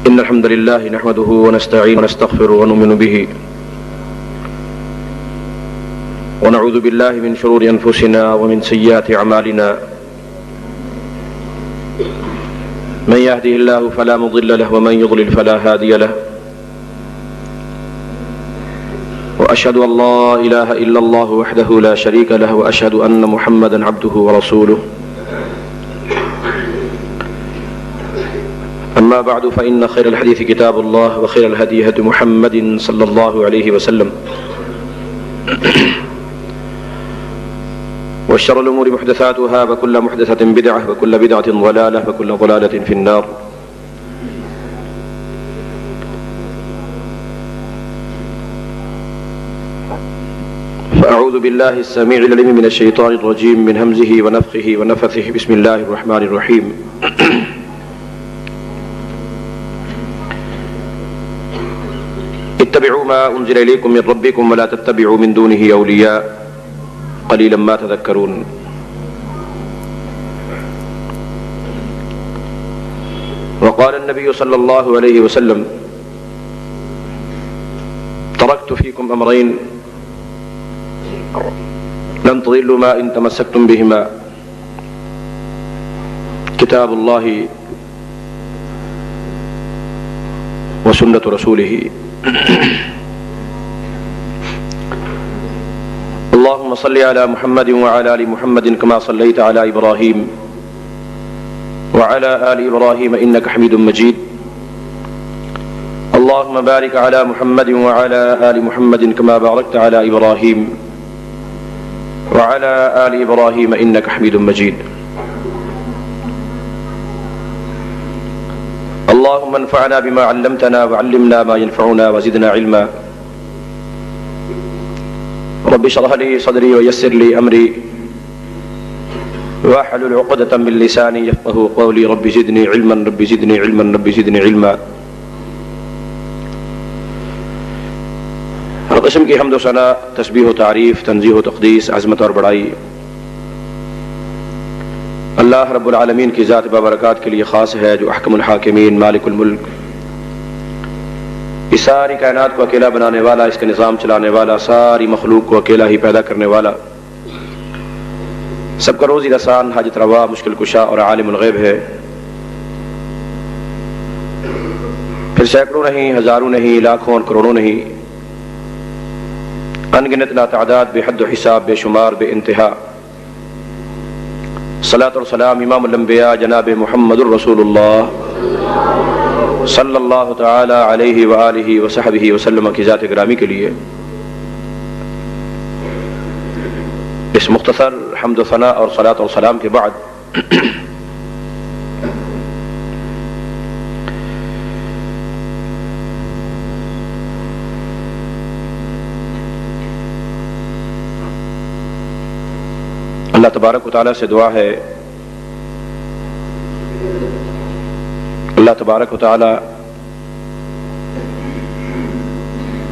إن الحمد لله نحمده ونستعين ونستغفره ونؤمن به ونعوذ بالله من شرور أنفسنا ومن سيئات أعمالنا من يهده الله فلا مضل له ومن يضلل فلا هادي له وأشهد أن لا إله إلا الله وحده لا شريك له وأشهد أن محمدا عبده ورسوله أما بعد فإن خير الحديث كتاب الله وخير الهدي هدي محمد صلى الله عليه وسلم وشر الأمور محدثاتها وكل محدثة بدعة وكل بدعة ضلالة وكل ضلالة في النار. فأعوذ بالله السميع العليم من الشيطان الرجيم من همزه ونفخه ونفثه. بسم الله الرحمن الرحيم. اتبعوا ما أنزل إليكم من ربكم ولا تتبعوا من دونه أولياء قليلا ما تذكرون. وقال النبي صلى الله عليه وسلم تركت فيكم أمرين لن تضلوا ما إن تمسكتم بهما كتاب الله وسنة رسوله. اللهم صل على محمد وعلى آل محمد كما صليت على إبراهيم وعلى آل إبراهيم إنك حميد مجيد. اللهم بارك على محمد وعلى آل محمد كما باركت على إبراهيم وعلى آل إبراهيم إنك حميد مجيد. اللهم انفعنا بما علمتنا وعلمنا ما ينفعنا وزدنا علما. رب اشرح لي صدري ويسر لي أمري واحلل عقدة من لساني يفقهوا قولي. رب زدني علما رب زدني علما رب زدنی علما. ہر قسم کی حمد و ثنا، تسبیح و تعریف، تنزیہ و تقدیس، عظمت اور بڑائی اللہ رب العالمین کی ذات بابرکات کے لیے خاص ہے، جو احکم الحاکمین، مالک الملک، اس ساری کائنات کو اکیلا بنانے والا، اس کا نظام چلانے والا، ساری مخلوق کو اکیلا ہی پیدا کرنے والا، سب کا روزی رسان، حاجت روا، مشکل کشا اور عالم الغیب ہے. پھر سینکڑوں نہیں، ہزاروں نہیں، لاکھوں اور کروڑوں نہیں، ان گنت لا تعداد، بے حد و حساب، بے شمار، بے انتہا صلاۃ اور سلام امام الانبیاء جناب محمد الرسول اللہ صلی اللہ تعالی علیہ وآلہ وصحبہ وسلم کی ذات گرامی کے لیے. اس مختصر حمد و ثنا اور صلاۃ اور سلام کے بعد اللہ تبارک و تعالیٰ سے دعا ہے، اللہ تبارک و تعالیٰ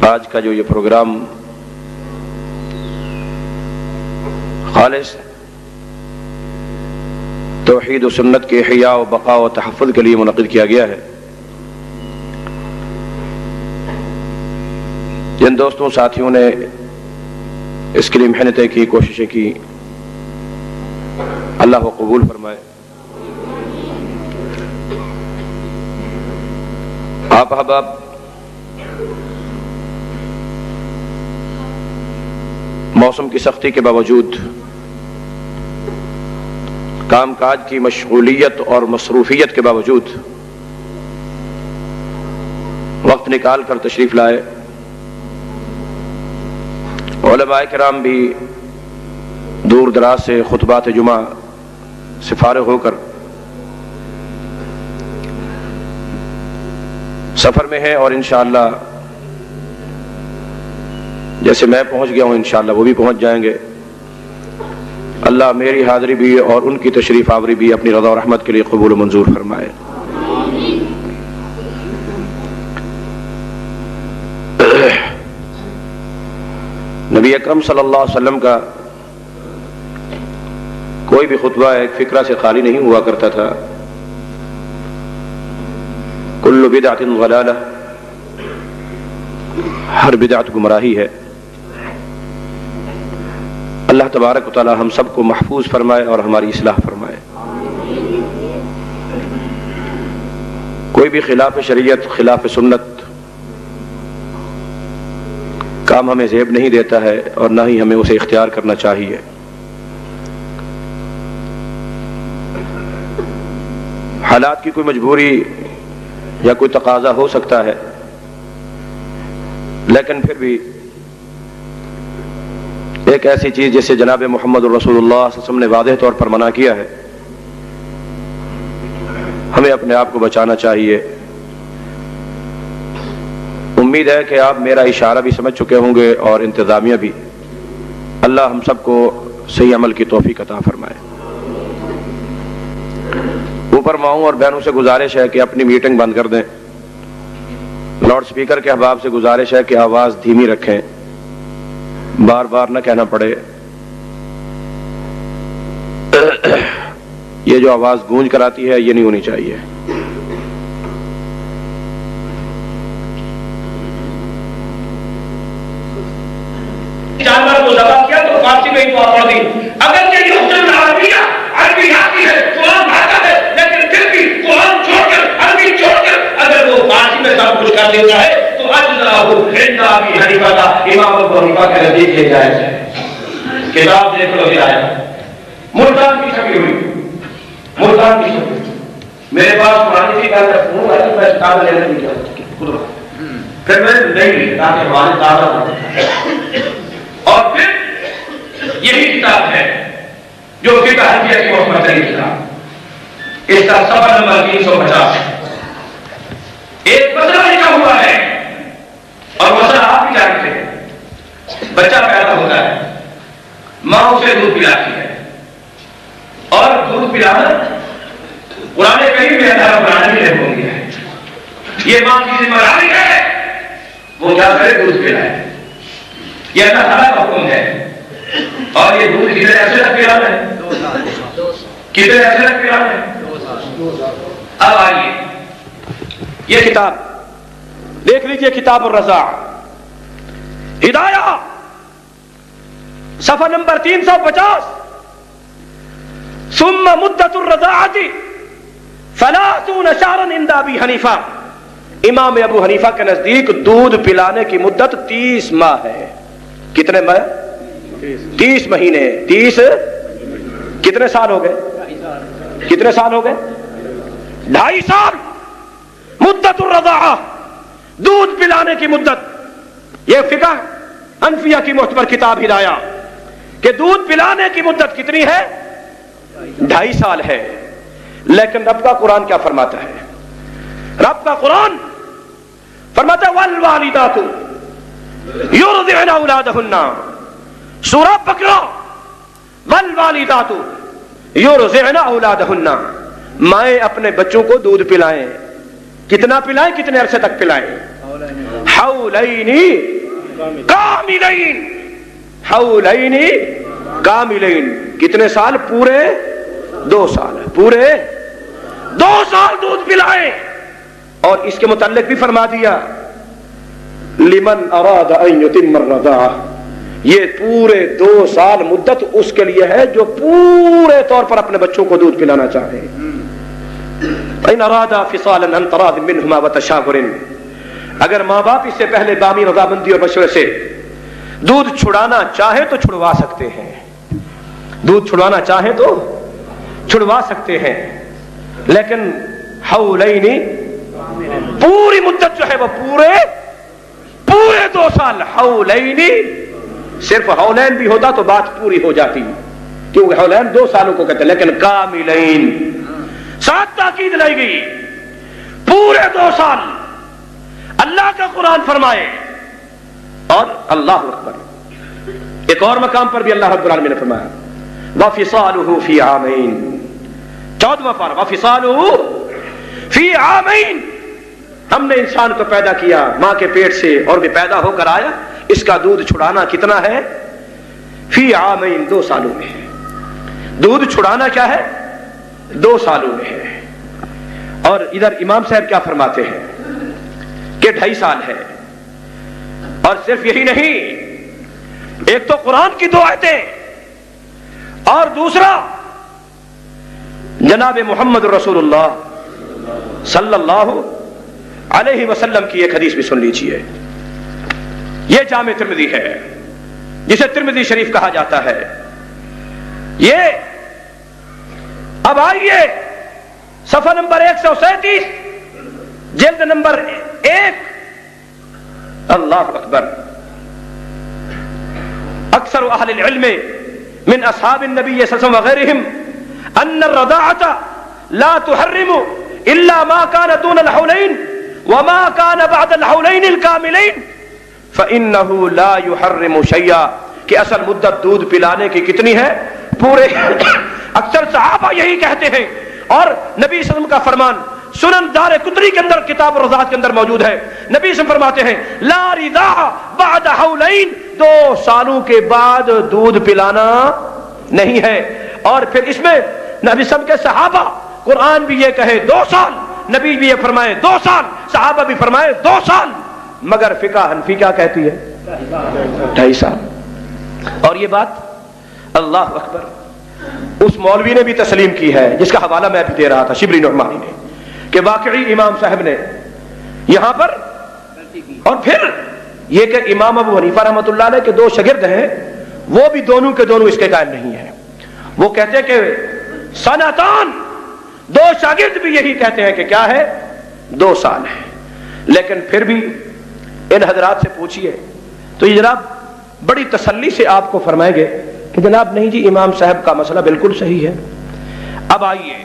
آج کا جو یہ پروگرام خالص توحید و سنت کے احیاء و بقاء و تحفظ کے لیے منعقد کیا گیا ہے، جن دوستوں ساتھیوں نے اس کے لیے محنتیں کی، کوششیں کی، اللہ وہ قبول فرمائے. آپ احباب موسم کی سختی کے باوجود، کام کاج کی مشغولیت اور مصروفیت کے باوجود وقت نکال کر تشریف لائے. علماء کرام بھی دور دراز سے خطبات جمعہ سے فارغ ہو کر سفر میں ہیں، اور انشاءاللہ جیسے میں پہنچ گیا ہوں انشاءاللہ وہ بھی پہنچ جائیں گے. اللہ میری حاضری بھی اور ان کی تشریف آوری بھی اپنی رضا و رحمت کے لیے قبول و منظور فرمائے. نبی اکرم صلی اللہ علیہ وسلم کا کوئی بھی خطبہ ایک فکرہ سے خالی نہیں ہوا کرتا تھا، کل بدعۃ ضلالہ، ہر بدعت گمراہی ہے۔ اللہ تبارک و تعالی ہم سب کو محفوظ فرمائے اور ہماری اصلاح فرمائے۔ کوئی بھی خلاف شریعت، خلاف سنت کام ہمیں زیب نہیں دیتا ہے اور نہ ہی ہمیں اسے اختیار کرنا چاہیے۔ حالات کی کوئی مجبوری یا کوئی تقاضا ہو سکتا ہے، لیکن پھر بھی ایک ایسی چیز جسے جناب محمد رسول اللہ صلی اللہ علیہ وسلم نے واضح طور پر منع کیا ہے، ہمیں اپنے آپ کو بچانا چاہیے۔ امید ہے کہ آپ میرا اشارہ بھی سمجھ چکے ہوں گے اور انتظامیہ بھی۔ اللہ ہم سب کو صحیح عمل کی توفیق عطا فرمائے۔ اوپر ماؤں اور بہنوں سے گزارش ہے کہ اپنی میٹنگ بند کر دیں۔ لاؤڈ سپیکر کے احباب سے گزارش ہے کہ آواز دھیمی رکھیں، بار بار نہ کہنا پڑے۔ یہ جو آواز گونج کراتی ہے یہ نہیں ہونی چاہیے۔ جانور کو ذبح کیا تو فارسی میں ہی دعا پڑھ دی۔ اگر یہ حجت العربیہ عربی آتی ہے، قرآن آتا ہے، لیکن پھر بھی قرآن چھوڑ کر، عربی چھوڑ کر اگر وہ فارسی میں سب کچھ کر دیتا ہے تو اجزاہ عند ابی حنیفہ کا، امام ابو حنیفہ کے نزدیک یہ جائز ہے۔ کتاب دیکھ لو یہ آیا، ملتان کی چھپی ہوئی، ملتان کی چھپی ہوئی۔ میرے پاس پرانی سی بات ہے، فون آئی، میں کتاب لینے نہیں گیا خود، پھر میں نہیں لی تاکہ ہمارے تازہ۔ اور پھر یہی کتاب ہے جو فقہ حنفیہ کی محمد علی کتاب، اس کا صفحہ نمبر 350 ایک مسئلہ لکھا ہوا ہے، اور مسئلہ آپ بھی جانتے ہیں۔ بچہ پیدا ہوتا ہے، ماں اسے دودھ پلاتی ہے، اور دودھ پلانا قرآن کریم میں اللہ رب العالمین نے حکم دیا ہے۔ یہ ماں کی ذمہ داری ہے، وہ کیا کرے؟ دودھ پلائے۔ یہ اللہ تعالیٰ کا حکم ہے۔ اور یہ دودھ کتنے عرصے تک پلانا ہے؟ کتنے عرصے تک پلانا ہے؟ اب آئیے یہ کتاب دیکھ لیجئے، کتاب الرضاع، ہدایہ، صفحہ نمبر 350۔ ثم مدت الرضاعۃ 30 شہرا عند ابی حنیفہ، امام ابو حنیفہ کے نزدیک دودھ پلانے کی مدت 30 ماہ ہے۔ کتنے ماہ؟ 30 مہینے۔ 30 کتنے سال ہو گئے؟ کتنے سال ہو گئے؟ 2.5 سال مدت الرضاعہ، دودھ پلانے کی مدت۔ یہ فقہ حنفیہ کی معتبر کتاب ہدایہ کہ دودھ پلانے کی مدت کتنی ہے؟ 2.5 سال ہے۔ لیکن رب کا قرآن کیا فرماتا ہے؟ رب کا قرآن فرماتا ہے والوالدات یرضعن اولادہن، سورہ بقرہ، والوالدات یرضعن اولادہن، مائیں اپنے بچوں کو دودھ پلائیں۔ کتنا پلائیں؟ کتنے عرصے تک پلائیں؟ حولین کاملین، حولین کاملین، کتنے سال؟ پورے 2 سال، پورے 2 سال دودھ پلائیں۔ اور اس کے متعلق بھی فرما دیا لمن اراد ان یتم الرضاعہ، یہ پورے 2 سال مدت اس کے لیے ہے جو پورے طور پر اپنے بچوں کو دودھ پلانا چاہے۔ ان ارادا فصالا عن تراض منهما وتشاور، اگر ماں باپ اس سے پہلے بامی رضامندی اور مشورے سے دودھ چھڑانا چاہے تو چھڑوا سکتے ہیں، دودھ چھڑوانا چاہے تو چھڑوا سکتے ہیں۔ لیکن حولین، پوری مدت جو ہے وہ پورے 2 سال، حولین، صرف حولین بھی ہوتا تو بات پوری ہو جاتی، کیونکہ حولین 2 سالوں کو کہتے ہیں، لیکن کاملین، ساتھ تاکید لائی گئی، پورے 2 سال۔ اللہ کا قرآن فرمائے، اور اللہ اکبر، ایک اور مقام پر بھی اللہ رب العالمین نے فرمایا وَفِصَالُهُ فِي عَامَيْن، 14واں پارہ، وَفِصَالُهُ فِي عَامَيْن، ہم نے انسان کو پیدا کیا ماں کے پیٹ سے اور بھی پیدا ہو کر آیا، اس کا دودھ چھڑانا کتنا ہے؟ فی عامین، 2 سالوں میں ہے۔ دودھ چھڑانا کیا ہے؟ 2 سالوں میں ہے۔ اور ادھر امام صاحب کیا فرماتے ہیں کہ 2.5 سال ہے. اور صرف یہی نہیں، ایک تو قرآن کی 2 آیتیں اور دوسرا جناب محمد رسول اللہ صلی اللہ علیہ وسلم کی ایک حدیث بھی سن لیجیے. یہ جامع ترمذی ہے جسے ترمذی شریف کہا جاتا ہے. یہ اب آئیے صفحہ نمبر 137 جلد نمبر 1. اللہ اکبر. اکثر اہل العلم من اصحاب النبی صلی اللہ علیہ وسلم وغیرہم ان الرضاعة لا تحرم الا ما كان دون الحولين وما كان بعد الحولين الكاملين فانه لا يحرم شيئا. کہ اصل مدت دودھ پلانے کی کتنی ہے؟ پورے. اکثر صحابہ یہی کہتے ہیں اور نبی صلی اللہ علیہ وسلم کا فرمان سنن دار قطری کے اندر کتاب الرضاعت کے اندر موجود ہے. نبی صلی اللہ علیہ وسلم فرماتے ہیں لا رضاع بعد حولین، 2 سالوں کے بعد دودھ پلانا نہیں ہے. اور پھر اس میں نبی صلی اللہ علیہ وسلم کے صحابہ، قرآن بھی یہ کہے 2 سال، نبی بھی یہ فرمائے 2 سال، صحابہ بھی فرمائے 2 سال، مگر فقہ حنفی کیا کہتی ہے؟ 2.5 سال. اور یہ بات اللہ اکبر اس مولوی نے بھی تسلیم کی ہے جس کا حوالہ میں بھی دے رہا تھا، شبلی نعمانی نے، کہ واقعی امام صاحب نے یہاں پر. اور پھر یہ کہ امام ابو حنیفہ رحمۃ اللہ علیہ کے 2 شاگرد ہیں، وہ بھی دونوں کے دونوں اس کے قائل نہیں ہیں. وہ کہتے ہیں کہ سنتان، 2 شاگرد بھی یہی کہتے ہیں کہ کیا ہے؟ 2 سال ہے. لیکن پھر بھی ان حضرات سے پوچھئے تو یہ جناب بڑی تسلی سے آپ کو فرمائیں گے کہ جناب نہیں جی، امام صاحب کا مسئلہ بالکل صحیح ہے. اب آئیے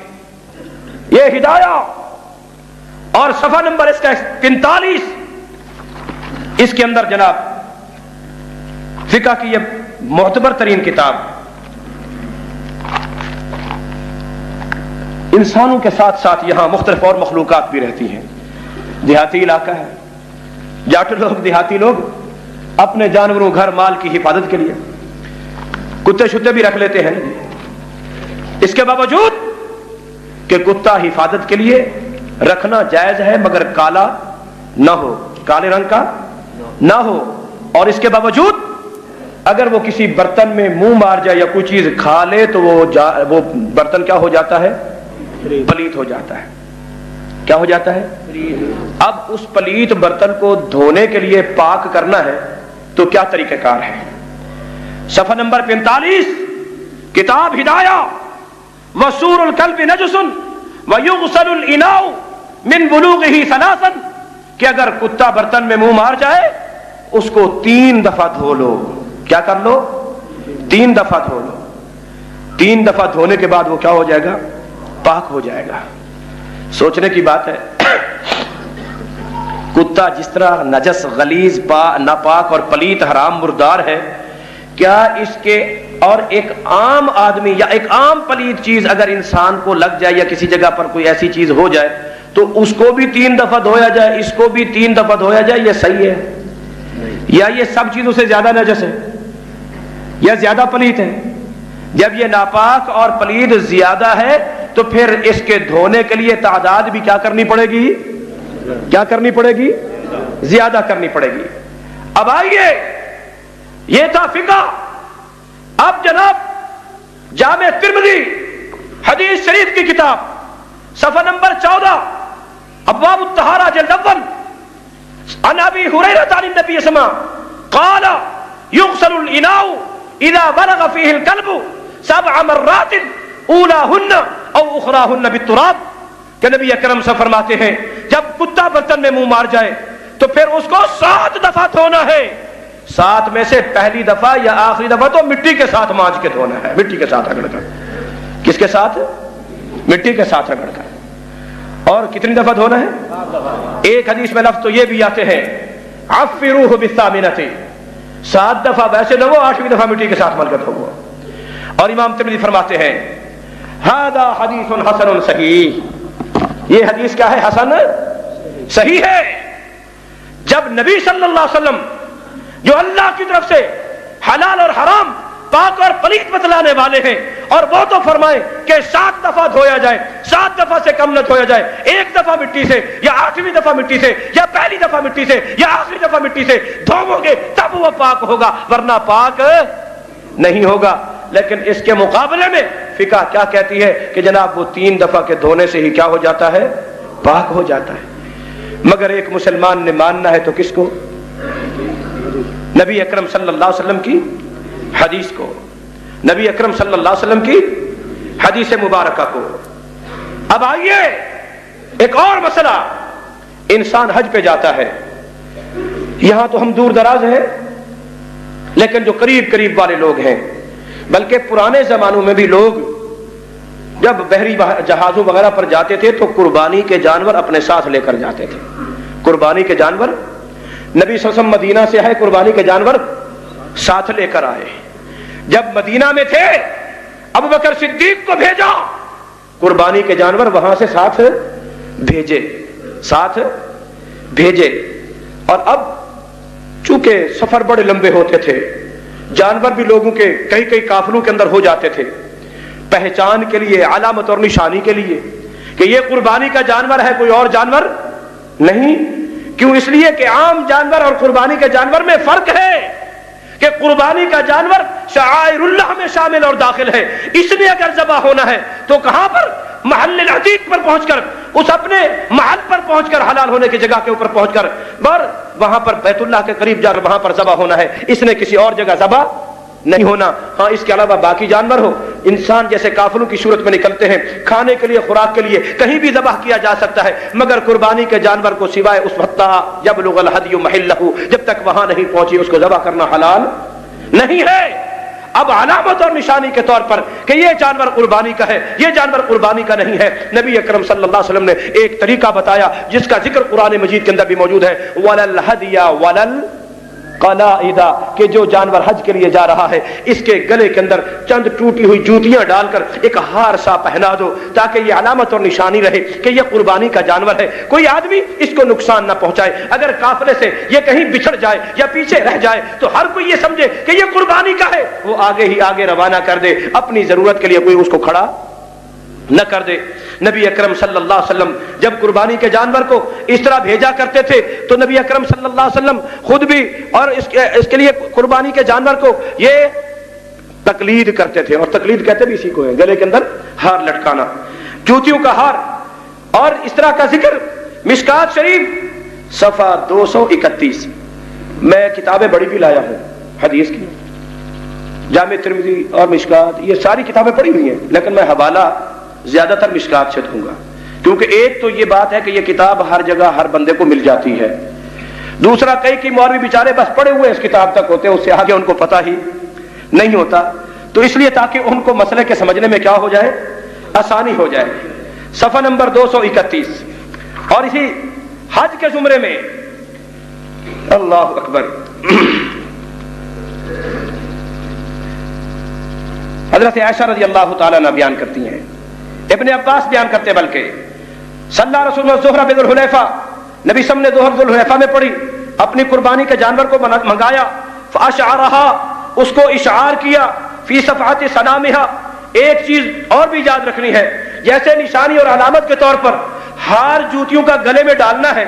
یہ ہدایہ اور صفحہ نمبر اس کا 45 اس کے اندر جناب فقہ کی یہ معتبر ترین کتاب. انسانوں کے ساتھ ساتھ یہاں مختلف اور مخلوقات بھی رہتی ہیں. دیہاتی علاقہ ہے، جاٹ لوگ، دیہاتی لوگ اپنے جانوروں، گھر مال کی حفاظت کے لیے کتے شتے بھی رکھ لیتے ہیں. اس کے باوجود کہ کتا حفاظت کے لیے رکھنا جائز ہے مگر کالا نہ ہو، کالے رنگ کا نہ ہو. اور اس کے باوجود اگر وہ کسی برتن میں منہ مار جائے یا کوئی چیز کھا لے تو وہ برتن کیا ہو جاتا ہے؟ پلیت ہو جاتا ہے. کیا ہو جاتا ہے؟ اب اس پلیت برتن کو دھونے کے لیے پاک کرنا ہے تو کیا طریقہ کار ہے؟ صفحہ نمبر 45 کتاب ہدایہ. وسور الکلب نجس ویغسل الاناء من بلوغه 3 کہ اگر کتا برتن میں منہ مار جائے اس کو 3 دفعہ دھو لو. کیا کر لو؟ 3 دفعہ دھو لو. 3 دفعہ دھونے کے بعد وہ کیا ہو جائے گا؟ پاک ہو جائے گا. سوچنے کی بات ہے، کتا جس طرح نجس، غلیظ، ناپاک اور پلیت، حرام، مردار ہے، کیا اس کے اور ایک عام آدمی یا ایک عام پلیت چیز اگر انسان کو لگ جائے یا کسی جگہ پر کوئی ایسی چیز ہو جائے تو اس کو بھی 3 دفعہ دھویا جائے، اس کو بھی 3 دفعہ دھویا جائے؟ یہ صحیح ہے؟ یا یہ سب چیزوں سے زیادہ نجس ہے یا زیادہ پلیت ہے؟ جب یہ ناپاک اور پلید زیادہ ہے تو پھر اس کے دھونے کے لیے تعداد بھی کیا کرنی پڑے گی؟ کیا کرنی پڑے گی؟ زیادہ کرنی پڑے گی. اب آئیے، یہ تھا فقہ. اب جناب جامع ترمذی حدیث شریف کی کتاب صفحہ نمبر 14 ابواب الطہارہ جلد اول عن ابی ہریرہ عن النبی صلی اللہ علیہ وسلم قال یغسل الاناء اذا بلغ فيه الكلب 7 مرات اولاهن او اخراهن بالتراب. کہ نبی اکرم سے فرماتے ہیں جب کتا برتن میں منہ مار جائے تو پھر اس کو 7 دفعہ دھونا ہے. 7 میں سے پہلی دفعہ یا آخری دفعہ تو مٹی کے ساتھ مانج کے دھونا ہے، مٹی کے ساتھ رگڑ کر. کس کے ساتھ؟ مٹی کے ساتھ رگڑ کر. اور کتنی دفعہ دھونا ہے؟ ایک حدیث میں لفظ تو یہ بھی آتے ہیں عفروہ بالثامنۃ، 7 دفعہ ویسے دھو، 8ویں دفعہ مٹی کے ساتھ مل کر دھو. اور امام ترمذی فرماتے ہیں ھذا حدیث حسن صحیح، یہ حدیث کیا ہے؟ حسن صحیح ہے. جب نبی صلی اللہ علیہ وسلم جو اللہ کی طرف سے حلال اور حرام پاک اور پلیت بتلانے والے ہیں، اور وہ تو فرمائیں کہ 7 دفعہ دھویا جائے، 7 دفعہ سے کم نہ دھویا جائے، 1 دفعہ مٹی سے یا 8ویں دفعہ مٹی سے یا پہلی دفعہ مٹی سے یا آخری دفعہ مٹی سے دھوو گے تب وہ پاک ہوگا، ورنہ پاک نہیں ہوگا۔ لیکن اس کے مقابلے میں فقہ کیا کہتی ہے کہ جناب وہ 3 دفعہ کے دھونے سے ہی کیا ہو جاتا ہے؟ پاک ہو جاتا ہے۔ مگر ایک مسلمان نے ماننا ہے تو کس کو؟ نبی اکرم صلی اللہ علیہ وسلم کی حدیث کو، نبی اکرم صلی اللہ علیہ وسلم کی حدیث مبارکہ کو۔ اب آئیے ایک اور مسئلہ، انسان حج پہ جاتا ہے، یہاں تو ہم دور دراز ہیں، لیکن جو قریب قریب والے لوگ ہیں، بلکہ پرانے زمانوں میں بھی لوگ جب بحری جہازوں وغیرہ پر جاتے تھے تو قربانی کے جانور اپنے ساتھ لے کر جاتے تھے۔ قربانی کے جانور، نبی صلی اللہ علیہ وسلم مدینہ سے آئے، قربانی کے جانور ساتھ لے کر آئے۔ جب مدینہ میں تھے ابو بکر صدیق کو بھیجا، قربانی کے جانور وہاں سے ساتھ بھیجے۔ اور اب چونکہ سفر بڑے لمبے ہوتے تھے، جانور بھی لوگوں کے کئی قافلوں کے اندر ہو جاتے تھے، پہچان کے لیے، علامت اور نشانی کے لیے کہ یہ قربانی کا جانور ہے، کوئی اور جانور نہیں۔ کیوں؟ اس لیے کہ عام جانور اور قربانی کے جانور میں فرق ہے کہ قربانی کا جانور شعائر اللہ میں شامل اور داخل ہے۔ اس نے اگر ذبح ہونا ہے تو کہاں پر؟ محل العتیق پر پہنچ کر، اس اپنے محل پر پہنچ کر، حلال ہونے کی جگہ کے اوپر پہنچ کر، اور وہاں پر بیت اللہ کے قریب جا کر وہاں پر ذبح ہونا ہے۔ اس نے کسی اور جگہ ذبح نہیں ہونا۔ ہاں اس کے علاوہ باقی جانور ہو، انسان جیسے قافلوں کی صورت میں نکلتے ہیں، کھانے کے لیے، خوراک کے لیے کہیں بھی ذبح کیا جا سکتا ہے، مگر قربانی کے جانور کو سوائے اس حتی یبلغ الہدی محلہ، جب تک وہاں نہیں پہنچی اس کو ذبح کرنا حلال نہیں ہے۔ اب علامت اور نشانی کے طور پر کہ یہ جانور قربانی کا ہے، یہ جانور قربانی کا نہیں ہے، نبی اکرم صلی اللہ علیہ وسلم نے ایک طریقہ بتایا جس کا ذکر قرآن مجید کے اندر بھی موجود ہے، وَلَلْهَدْيَ وَلَلْقَلَائِدَ، کہ جو جانور حج کے لیے جا رہا ہے اس کے گلے کے اندر چند ٹوٹی ہوئی جوتیاں ڈال کر ایک ہار سا پہنا دو، تاکہ یہ علامت اور نشانی رہے کہ یہ قربانی کا جانور ہے، کوئی آدمی اس کو نقصان نہ پہنچائے۔ اگر قافلے سے یہ کہیں بچھڑ جائے یا پیچھے رہ جائے تو ہر کوئی یہ سمجھے کہ یہ قربانی کا ہے، وہ آگے ہی آگے روانہ کر دے، اپنی ضرورت کے لیے کوئی اس کو کھڑا نہ کر دے۔ نبی اکرم صلی اللہ علیہ وسلم جب قربانی کے جانور کو اس طرح بھیجا کرتے تھے تو نبی اکرم صلی اللہ علیہ وسلم خود بھی اور اس کے لیے قربانی کے جانور کو یہ تقلید کرتے تھے، اور تقلید کہتے بھی اسی کو ہے، گلے کے اندر ہار لٹکانا، جوتیوں کا ہار۔ اور اس طرح کا ذکر مشکات شریف صفحہ 231، میں کتابیں بڑی بھی لایا ہوں حدیث کی، جامع ترمذی اور مشکات، یہ ساری کتابیں پڑھی ہوئی ہیں، لیکن میں حوالہ زیادہ تر مشکات سے دوں گا، کیونکہ ایک تو یہ بات ہے کہ یہ کتاب ہر جگہ ہر بندے کو مل جاتی ہے، دوسرا کئی مولوی بیچارے بس پڑھے ہوئے اس کتاب تک ہوتے ہیں، اس سے آگے ان کو پتہ ہی نہیں ہوتا، تو اس لیے تاکہ ان کو مسئلے کے سمجھنے میں کیا ہو جائے، آسانی ہو جائے۔ صفحہ نمبر 231، اور اسی حج کے زمرے میں، اللہ اکبر، حضرت عائشہ رضی اللہ تعالیٰ عنہ بیان کرتی ہیں، ابن عباس بیان کرتے، بلکہ صلی رسول اللہ ظہر بذی الحلیفہ، نبی صلی اللہ علیہ وسلم نے ظہر ذی الحلیفہ میں پڑھی، اپنی قربانی کے جانور کو منگایا، فاشعرہا، اس کو اشعار کیا، فی صفحات سنامہا، ایک چیز اور بھی یاد رکھنی ہے، جیسے نشانی اور علامت کے طور پر ہار جوتیوں کا گلے میں ڈالنا ہے،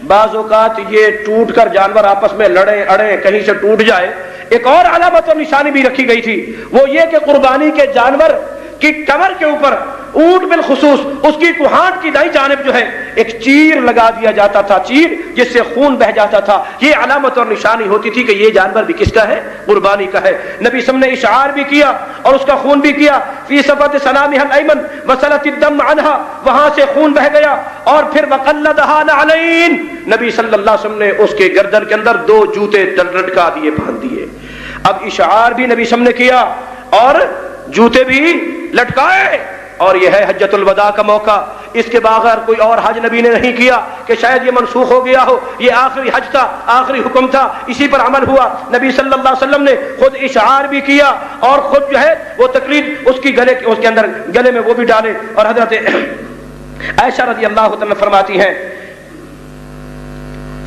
بعض اوقات یہ ٹوٹ کر جانور آپس میں لڑیں اڑیں، کہیں سے ٹوٹ جائے۔ ایک اور علامت اور نشانی بھی رکھی گئی تھی، وہ یہ کہ قربانی کے جانور کی کمر کے اوپر، اونٹ بالخصوص اس کی کوہانٹ کی دائیں جانب جو ہے ایک چیر لگا دیا جاتا تھا، چیر جس سے خون بہ جاتا تھا، یہ علامت اور نشانی ہوتی تھی کہ یہ جانور بھی کس کا ہے، قربانی کا ہے۔ نبی صلی اللہ علیہ وسلم نے اشعار بھی کیا اور اس کا خون بھی کیا، فی صفحۃ سنامہ الایمن وصلت الدم عنہا، وہاں سے خون بہ گیا، اور پھر وقلدہا نعلین، نبی صلی اللہ علیہ وسلم نے اس کے گردن کے اندر 2 جوتے لٹکا دیے، باندھ دیے۔ اب اشعار بھی نبی صلی اللہ علیہ وسلم نے کیا اور جوتے بھی لٹکائے، اور یہ ہے حجۃ الوداع کا موقع، اس کے بغیر کوئی اور حج نبی نے نہیں کیا کہ شاید یہ منسوخ ہو گیا ہو، یہ آخری حج تھا، آخری حکم تھا، اسی پر عمل ہوا۔ نبی صلی اللہ علیہ وسلم نے خود اشعار بھی کیا اور خود جو ہے وہ تقلید اس کی اس کے اندر گلے میں وہ بھی ڈالے۔ اور حضرت عائشہ رضی اللہ عنہ فرماتی ہیں،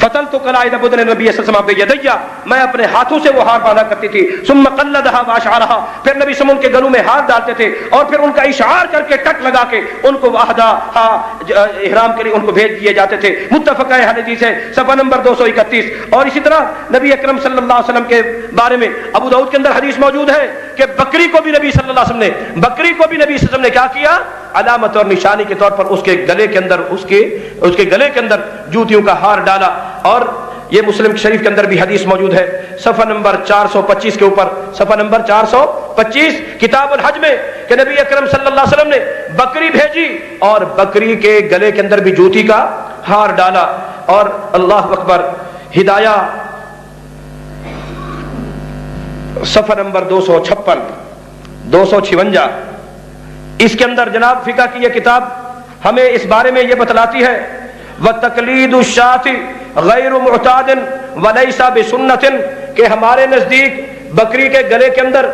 فتلت قلائد بدن نبی صلی اللہ علیہ وسلم بیدیا، میں اپنے ہاتھوں سے وہ ہار باندھا کرتی تھی، ثم قلدها واشعرها، پھر نبی صلی اللہ علیہ وسلم ان کے گلوں میں ہار ڈالتے تھے اور پھر ان کا اشعار کر کے ٹک لگا کے ان کو احرام کے لیے ان کو بھیج دیے جاتے تھے۔ متفق ہے، حدیث ہے صفحہ نمبر 231۔ اور اسی طرح نبی اکرم صلی اللہ علیہ وسلم کے بارے میں ابو داؤد کے اندر حدیث موجود ہے کہ بکری کو بھی نبی صلی اللہ علیہ وسلم نے کیا کیا؟ علامت اور نشانی کے طور پر اس کے گلے کے اندر گلے کے اندر جوتیوں کا ہار ڈالا۔ اور یہ مسلم شریف کے اندر بھی حدیث موجود ہے صفحہ نمبر 425 کے اوپر، صفحہ نمبر 425 کتاب الحج میں، کہ نبی اکرم صلی اللہ علیہ وسلم نے بکری بھیجی اور بکری کے گلے کے اندر بھی جوتی کا ہار ڈالا۔ اور اللہ اکبر، ہدایہ صفحہ نمبر 256 اس کے اندر جناب فقہ کی یہ کتاب ہمیں اس بارے میں یہ بتلاتی ہے، وَتَقْلِيدُ الشَّاةِ غَيْرُ مُعْتَادٍ وَلَيْسَ بِسُنَّةٍ، کہ ہمارے نزدیک بکری کے گلے کے اندر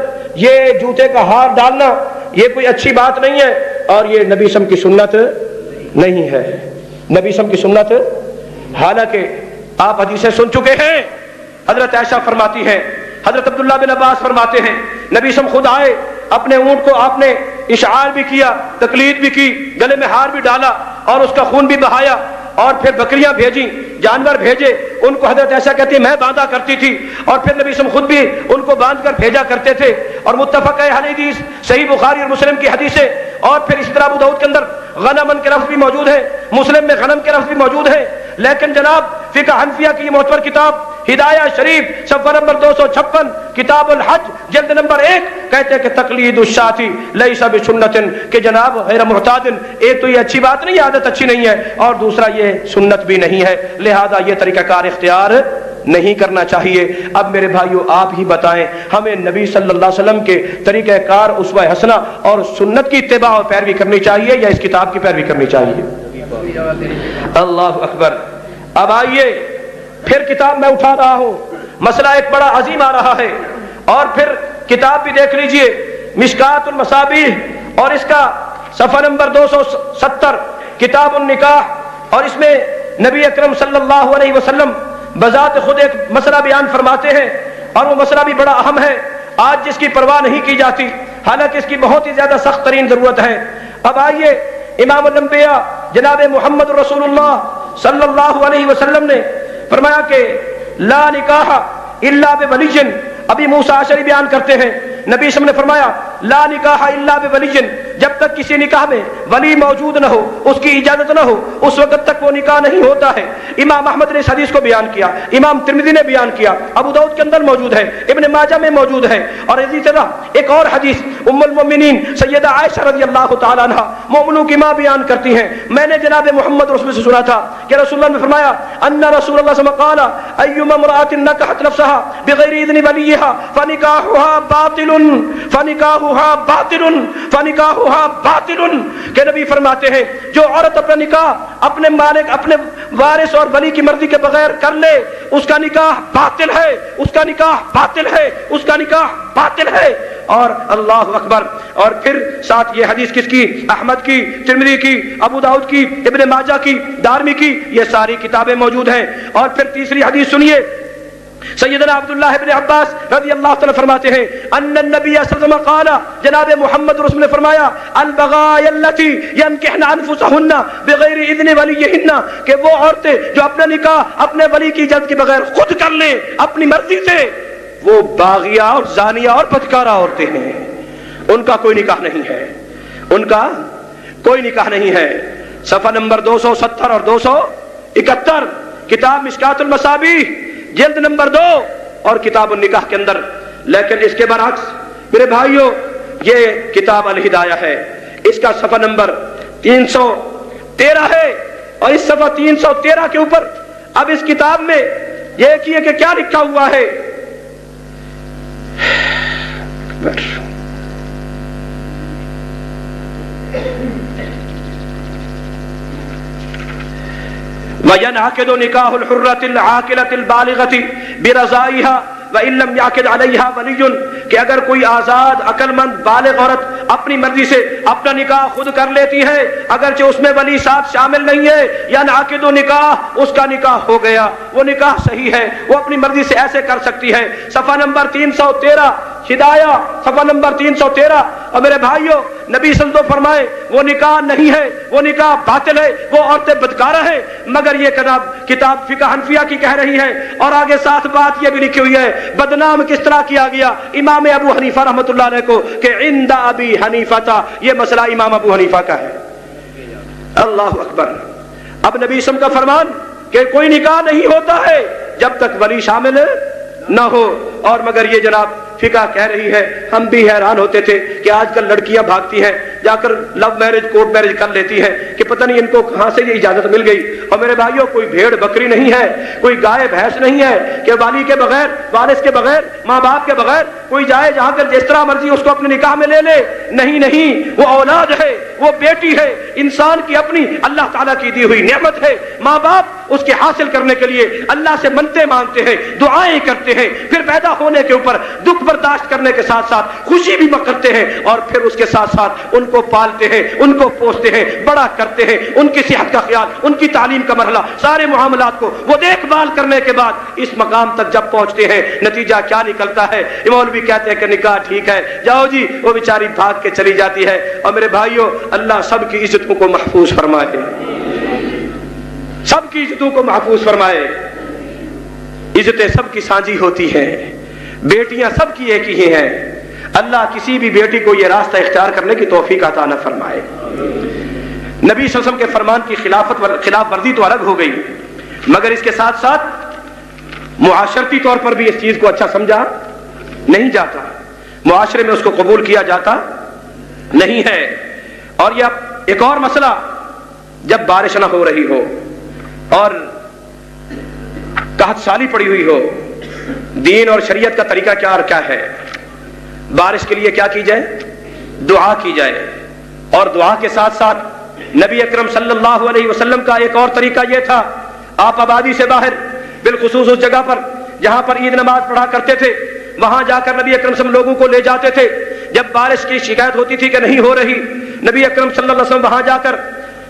یہ جوتے کا ہار ڈالنا یہ کوئی اچھی بات نہیں ہے اور یہ نبی صلی اللہ علیہ وسلم کی سنت نہیں ہے، نبی صلی اللہ علیہ وسلم کی سنت۔ حالانکہ آپ حدیثیں سن چکے ہیں، حضرت عائشہ فرماتی ہیں، حضرت عبداللہ بن عباس فرماتے ہیں، نبی صلی اللہ علیہ وسلم خود آئے، اپنے اونٹ کو آپ نے اشعار بھی کیا، تقلید بھی کی، گلے میں ہار بھی ڈالا اور اس کا خون بھی بہایا، اور پھر بکریاں بھیجی، جانور بھیجے، ان کو حضرت عائشہ کہتی ہے میں باندھا کرتی تھی اور پھر نبی صلی اللہ علیہ وسلم خود بھی ان کو باندھ کر بھیجا کرتے تھے۔ اور متفق ہے حدیث، صحیح بخاری اور مسلم کی حدیث ہے۔ اور پھر اس طرح ابو داؤد کے اندر غنمن کے لفظ بھی موجود ہے، مسلم میں غنم کے لفظ بھی موجود ہے۔ لیکن جناب فقہ حنفیہ کی یہ معتبر کتاب ہدایہ شریف صفحہ نمبر 256 کتاب الحج جلد نمبر 1 کہتے ہیں کہ تقلید الشاۃ لیس بسنۃ، کہ جناب غیر معتاد، ایک تو یہ اچھی بات نہیں، عادت اچھی نہیں ہے، اور دوسرا یہ سنت بھی نہیں ہے، لہذا یہ طریقہ کار اختیار نہیں کرنا چاہیے۔ اب میرے بھائیو آپ ہی بتائیں، ہمیں نبی صلی اللہ علیہ وسلم کے طریقہ کار اسوہ حسنہ اور سنت کی اتباع اور پیروی کرنی چاہیے یا اس کتاب کی پیروی کرنی چاہیے؟ اللہ اکبر۔ اب آئیے پھر کتاب میں اٹھا رہا ہوں، مسئلہ ایک بڑا عظیم آ رہا ہے، اور پھر کتاب بھی دیکھ لیجئے، مشکات المصابیح، اور اس کا صفحہ نمبر 270 کتاب النکاح، اور اس میں نبی اکرم صلی اللہ علیہ وسلم بذات خود ایک مسئلہ بیان فرماتے ہیں، اور وہ مسئلہ بھی بڑا اہم ہے، آج جس کی پرواہ نہیں کی جاتی، حالانکہ اس کی بہت ہی زیادہ سخت ترین ضرورت ہے۔ اب آئیے امام الانبیاء جناب محمد رسول اللہ صلی اللہ علیہ وسلم نے فرمایا کہ لا نکاح الا بولی، ابھی موسیٰ اشعری بیان کرتے ہیں، نبی صلی اللہ علیہ وسلم نے فرمایا لا نکاح الا بولی، جب تک کسی نکاح میں ولی موجود نہ ہو، اس کی اجازت نہ ہو، اس وقت تک وہ نکاح نہیں ہوتا ہے۔ امام احمد نے اس حدیث کو بیان کیا، امام ترمذی نے بیان کیا، ابو داؤد کے اندر موجود ہے، ابن ماجہ میں موجود ہے۔ اور اسی طرح ایک اور حدیث ام المؤمنین سیدہ عائشہ رضی اللہ تعالیٰ عنہ مومنوں کی ماں بیان کرتی ہیں، میں نے جناب محمد رسول سے سنا تھا کہ رسول اللہ نے فرمایا ان رسول اللہ صلی اللہ علیہ وسلم قال ایما امرأة نکحت نفسها بغیر اذن ولیها فنکاحها باطل فنکاحها باطل فنکاحها باطل، کہ نبی فرماتے ہیں جو عورت اپنا نکاح اپنے مالک اپنے وارث اور ولی کی مرضی کے بغیر کر لے اس کا نکاح باطل ہے، اس کا نکاح باطل ہے، اس کا نکاح باطل ہے۔ اور اللہ اکبر، اور پھر ساتھ یہ حدیث کس کی؟ احمد کی، ترمذی کی، ابو داؤد کی، ابن ماجہ کی، دارمی کی، یہ ساری کتابیں موجود ہیں۔ اور پھر تیسری حدیث سنیے، سیدنا عبداللہ ابن عباس رضی اللہ تعالیٰ فرماتے ہیں ان النبی صلی اللہ علیہ وسلم قال، جناب محمد رسول نے فرمایا البغایا التی ینکحن انفسهن بغیر اذن ولیہن، کہ وہ عورتیں جو اپنا نکاح اپنے ولی کی اجازت کے بغیر خود کر لیں اپنی مرضی سے، وہ باغیہ اور زانیہ اور بدکارہ عورتیں ہیں، ان کا کوئی نکاح نہیں ہے، ان کا کوئی نکاح نہیں ہے۔ صفحہ نمبر 270 اور 271 کتاب مشکات المصابیح جلد نمبر 2 اور کتاب النکاح کے اندر۔ لیکن اس کے برعکس میرے بھائیوں یہ کتاب الہدایہ ہے، اس کا صفحہ نمبر 313 ہے، اور اس صفحہ 313 کے اوپر اب اس کتاب میں یہ کیا کہ کیا لکھا ہوا ہے، وَيَنْعَقِدُ نِكَاحُ الْحُرَّةِ الْعَاقِلَةِ الْبَالِغَةِ بِرَضَائِهَا وَإِن لَّمْ يَعْقِدْ عَلَيْهَا وَلِيٌّ کہ اگر کوئی آزاد عقل مند بالغ عورت اپنی مرضی سے اپنا نکاح خود کر لیتی ہے اگرچہ اس میں ولی ساتھ شامل نہیں ہے، یا ناقد و نکاح اس کا نکاح ہو گیا، وہ نکاح صحیح ہے، وہ اپنی مرضی سے ایسے کر سکتی ہے۔ صفحہ نمبر 313 ہدایہ صفحہ نمبر 313۔ اور میرے بھائیوں، نبی صلی اللہ علیہ وسلم فرمائے وہ نکاح نہیں ہے، وہ نکاح باطل ہے، وہ عورتیں بدکارہ ہیں، مگر یہ کتاب فقہ حنفیہ کی کہہ رہی ہے۔ اور آگے ساتھ بات یہ بھی لکھی ہوئی ہے، بدنام کس طرح کیا گیا امام ابو حنیفہ رحمۃ اللہ علیہ کو کہ عند ابی حنیفہ تھا، یہ مسئلہ امام ابو حنیفہ کا ہے۔ اللہ اکبر۔ اب نبی صلی اللہ علیہ وسلم کا فرمان کہ کوئی نکاح نہیں ہوتا ہے جب تک ولی شامل نہ ہو، اور مگر یہ جناب فقہ کہہ رہی ہے، ہم بھی حیران ہوتے تھے کہ آج کل لڑکیاں بھاگتی ہیں جا کر لو میرج کورٹ میرج کر لیتی ہیں کہ پتہ نہیں ان کو کہاں سے یہ اجازت مل گئی۔ اور میرے بھائیوں، کوئی بھیڑ بکری نہیں ہے، کوئی گائے بھینس نہیں ہے کہ والی کے بغیر، وارث کے بغیر، ماں باپ کے بغیر کوئی جائے جہاں کر جس طرح مرضی اس کو اپنے نکاح میں لے لے۔ نہیں نہیں، وہ اولاد ہے، وہ بیٹی ہے، انسان کی اپنی اللہ تعالیٰ کی دی ہوئی نعمت ہے۔ ماں باپ اس کے حاصل کرنے کے لیے اللہ سے منتیں مانگتے ہیں، دعائیں کرتے ہیں، پھر پیدا ہونے کے اوپر دکھ برداشت کرنے کے ساتھ ساتھ خوشی بھی کرتے ہیں، اور پھر اس کے ساتھ ساتھ ان کو پالتے ہیں، ان کو پوستے ہیں، بڑا کرتے ہیں، ان کی صحت کا خیال، ان کی تعلیم کا مرحلہ، سارے معاملات کو وہ دیکھ بھال کرنے کے بعد اس مقام تک جب پہنچتے ہیں، نتیجہ کیا نکلتا ہے؟ مولوی کہتے ہیں کہ نکاح ٹھیک ہے، جاؤ جی، وہ بیچاری بھاگ کے چلی جاتی ہے۔ اور میرے بھائیوں، اللہ سب کی عزتوں کو محفوظ فرمائے، سب کی عزتوں کو محفوظ فرمائے۔ عزتیں سب کی سانجھی ہوتی ہیں، بیٹیاں سب کی ایک ہی ہیں۔ اللہ کسی بھی بیٹی کو یہ راستہ اختیار کرنے کی توفیق عطا نہ فرمائے۔ نبی صلی اللہ علیہ وسلم کے فرمان کی خلاف ورزی تو الگ ہو گئی، مگر اس کے ساتھ ساتھ معاشرتی طور پر بھی اس چیز کو اچھا سمجھا نہیں جاتا، معاشرے میں اس کو قبول کیا جاتا نہیں ہے۔ اور یہ ایک اور مسئلہ، جب بارش نہ ہو رہی ہو اور قحط سالی پڑی ہوئی ہو، دین اور شریعت کا طریقہ کیا ہے؟ بارش کے لیے کیا کی جائے؟ دعا کی جائے، اور دعا کے ساتھ ساتھ نبی اکرم صلی اللہ علیہ وسلم کا ایک اور طریقہ یہ تھا، آپ آبادی سے باہر، بالخصوص اس جگہ پر جہاں پر عید نماز پڑھا کرتے تھے، وہاں جا کر نبی اکرم صلی اللہ علیہ وسلم لوگوں کو لے جاتے تھے۔ جب بارش کی شکایت ہوتی تھی کہ نہیں ہو رہی، نبی اکرم صلی اللہ علیہ وسلم وہاں جا کر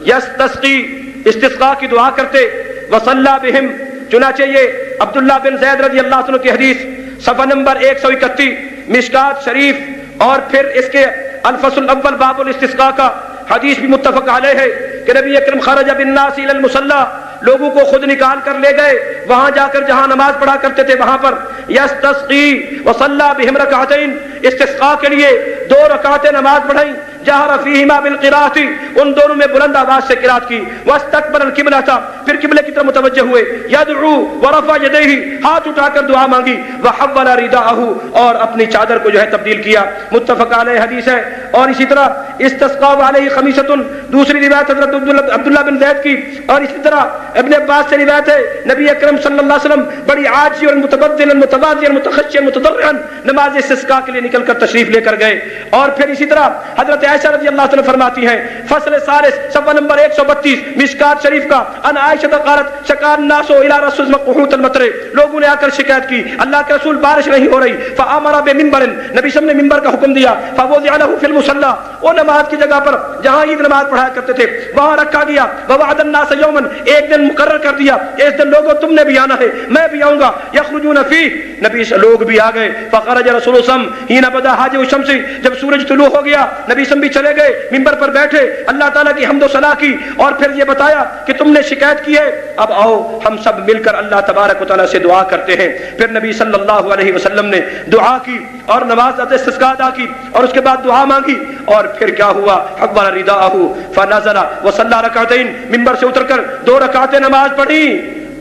یستسقی، استسقاء کی دعا کرتے، وصلی بہم۔ چنانچہ یہ عبداللہ بن زید رضی اللہ عنہ کی حدیث صفحہ نمبر 131 مشکات شریف، اور پھر اس کے الفصل الاول باب الاستسقاء کا حدیث بھی متفق علیہ ہے کہ نبی اکرم خرج بالناس الى المصلی، لوگوں کو خود نکال کر لے گئے وہاں جا کر جہاں نماز پڑھا کرتے تھے وہاں پر، یستسقی وصلی بہم رکعتین، استسقاء کے لیے 2 رکعتیں نماز پڑھائیں، جہر فیہما بالقراءۃ، ان دونوں میں بلند آواز سے قرات کی، واستقبل القبلۃ، پھر قبلے کی طرف متوجہ ہوئے، یدعو ورفع یدیہ، ہاتھ اٹھا کر دعا مانگی، وحول رداءہ، اور اپنی چادر کو جو ہے تبدیل کیا، متفق علیہ حدیث ہے۔ اور اسی طرح استسقاء علیہ خمیسۃ، دوسری روایت حضرت عبداللہ بن زید کی، اور اسی طرح ابن عباس سے روایت ہے نبی اکرم صلی اللہ علیہ وسلم بڑی عاجزی اور متبذلا متواضعا متخشعا متضرعا نماز استسقاء کے لیے نکل کر تشریف لے کر گئے۔ اور پھر اسی طرح حضرت عائشہ رضی اللہ عنہ فرماتی ہیں، فصل ثالث صفحہ نمبر 132 مشکات شریف کا، ان عائشہ قالت شکا الناس الى رسول اللہ قحوط المطر، لوگوں نے آ کر شکایت کی اللہ کے رسول بارش نہیں ہو رہی، فامر بمنبر، نبی صلی اللہ علیہ وسلم نے منبر کا حکم دیا، فوضع له في المصلى، وہ نماز کی جگہ پر جہاں عید نماز پڑھایا کرتے تھے وہاں رکھا گیا، ووعد الناس یوما، ایک دن مقرر کر دیا، اس دن لوگوں تم نے بھی آنا ہے، میں بھی آؤں گا، یخرجون فیہ، نبی لوگ بھی آ گئے، فخرج رسول اللہ صلی اللہ علیہ وسلم حين بدا حاجب الشمس، جب سورج طلوع ہو گیا نبی صلی بھی چلے گئے، منبر پر بیٹھے، اللہ تعالیٰ کی حمد و ثنا کی، اور پھر یہ بتایا کہ تم نے شکایت کی ہے، اب آؤ ہم سب مل کر اللہ تبارک و تعالیٰ سے دعا کرتے ہیں۔ پھر نبی صلی اللہ علیہ وسلم نے دعا کی اور نماز استسقاء ادا کی، اور اس کے بعد دعا مانگی، اور پھر کیا ہوا؟ حول رداءہ فنزل وصلی رکعتین، منبر سے اتر کر 2 رکعتیں نماز پڑھی،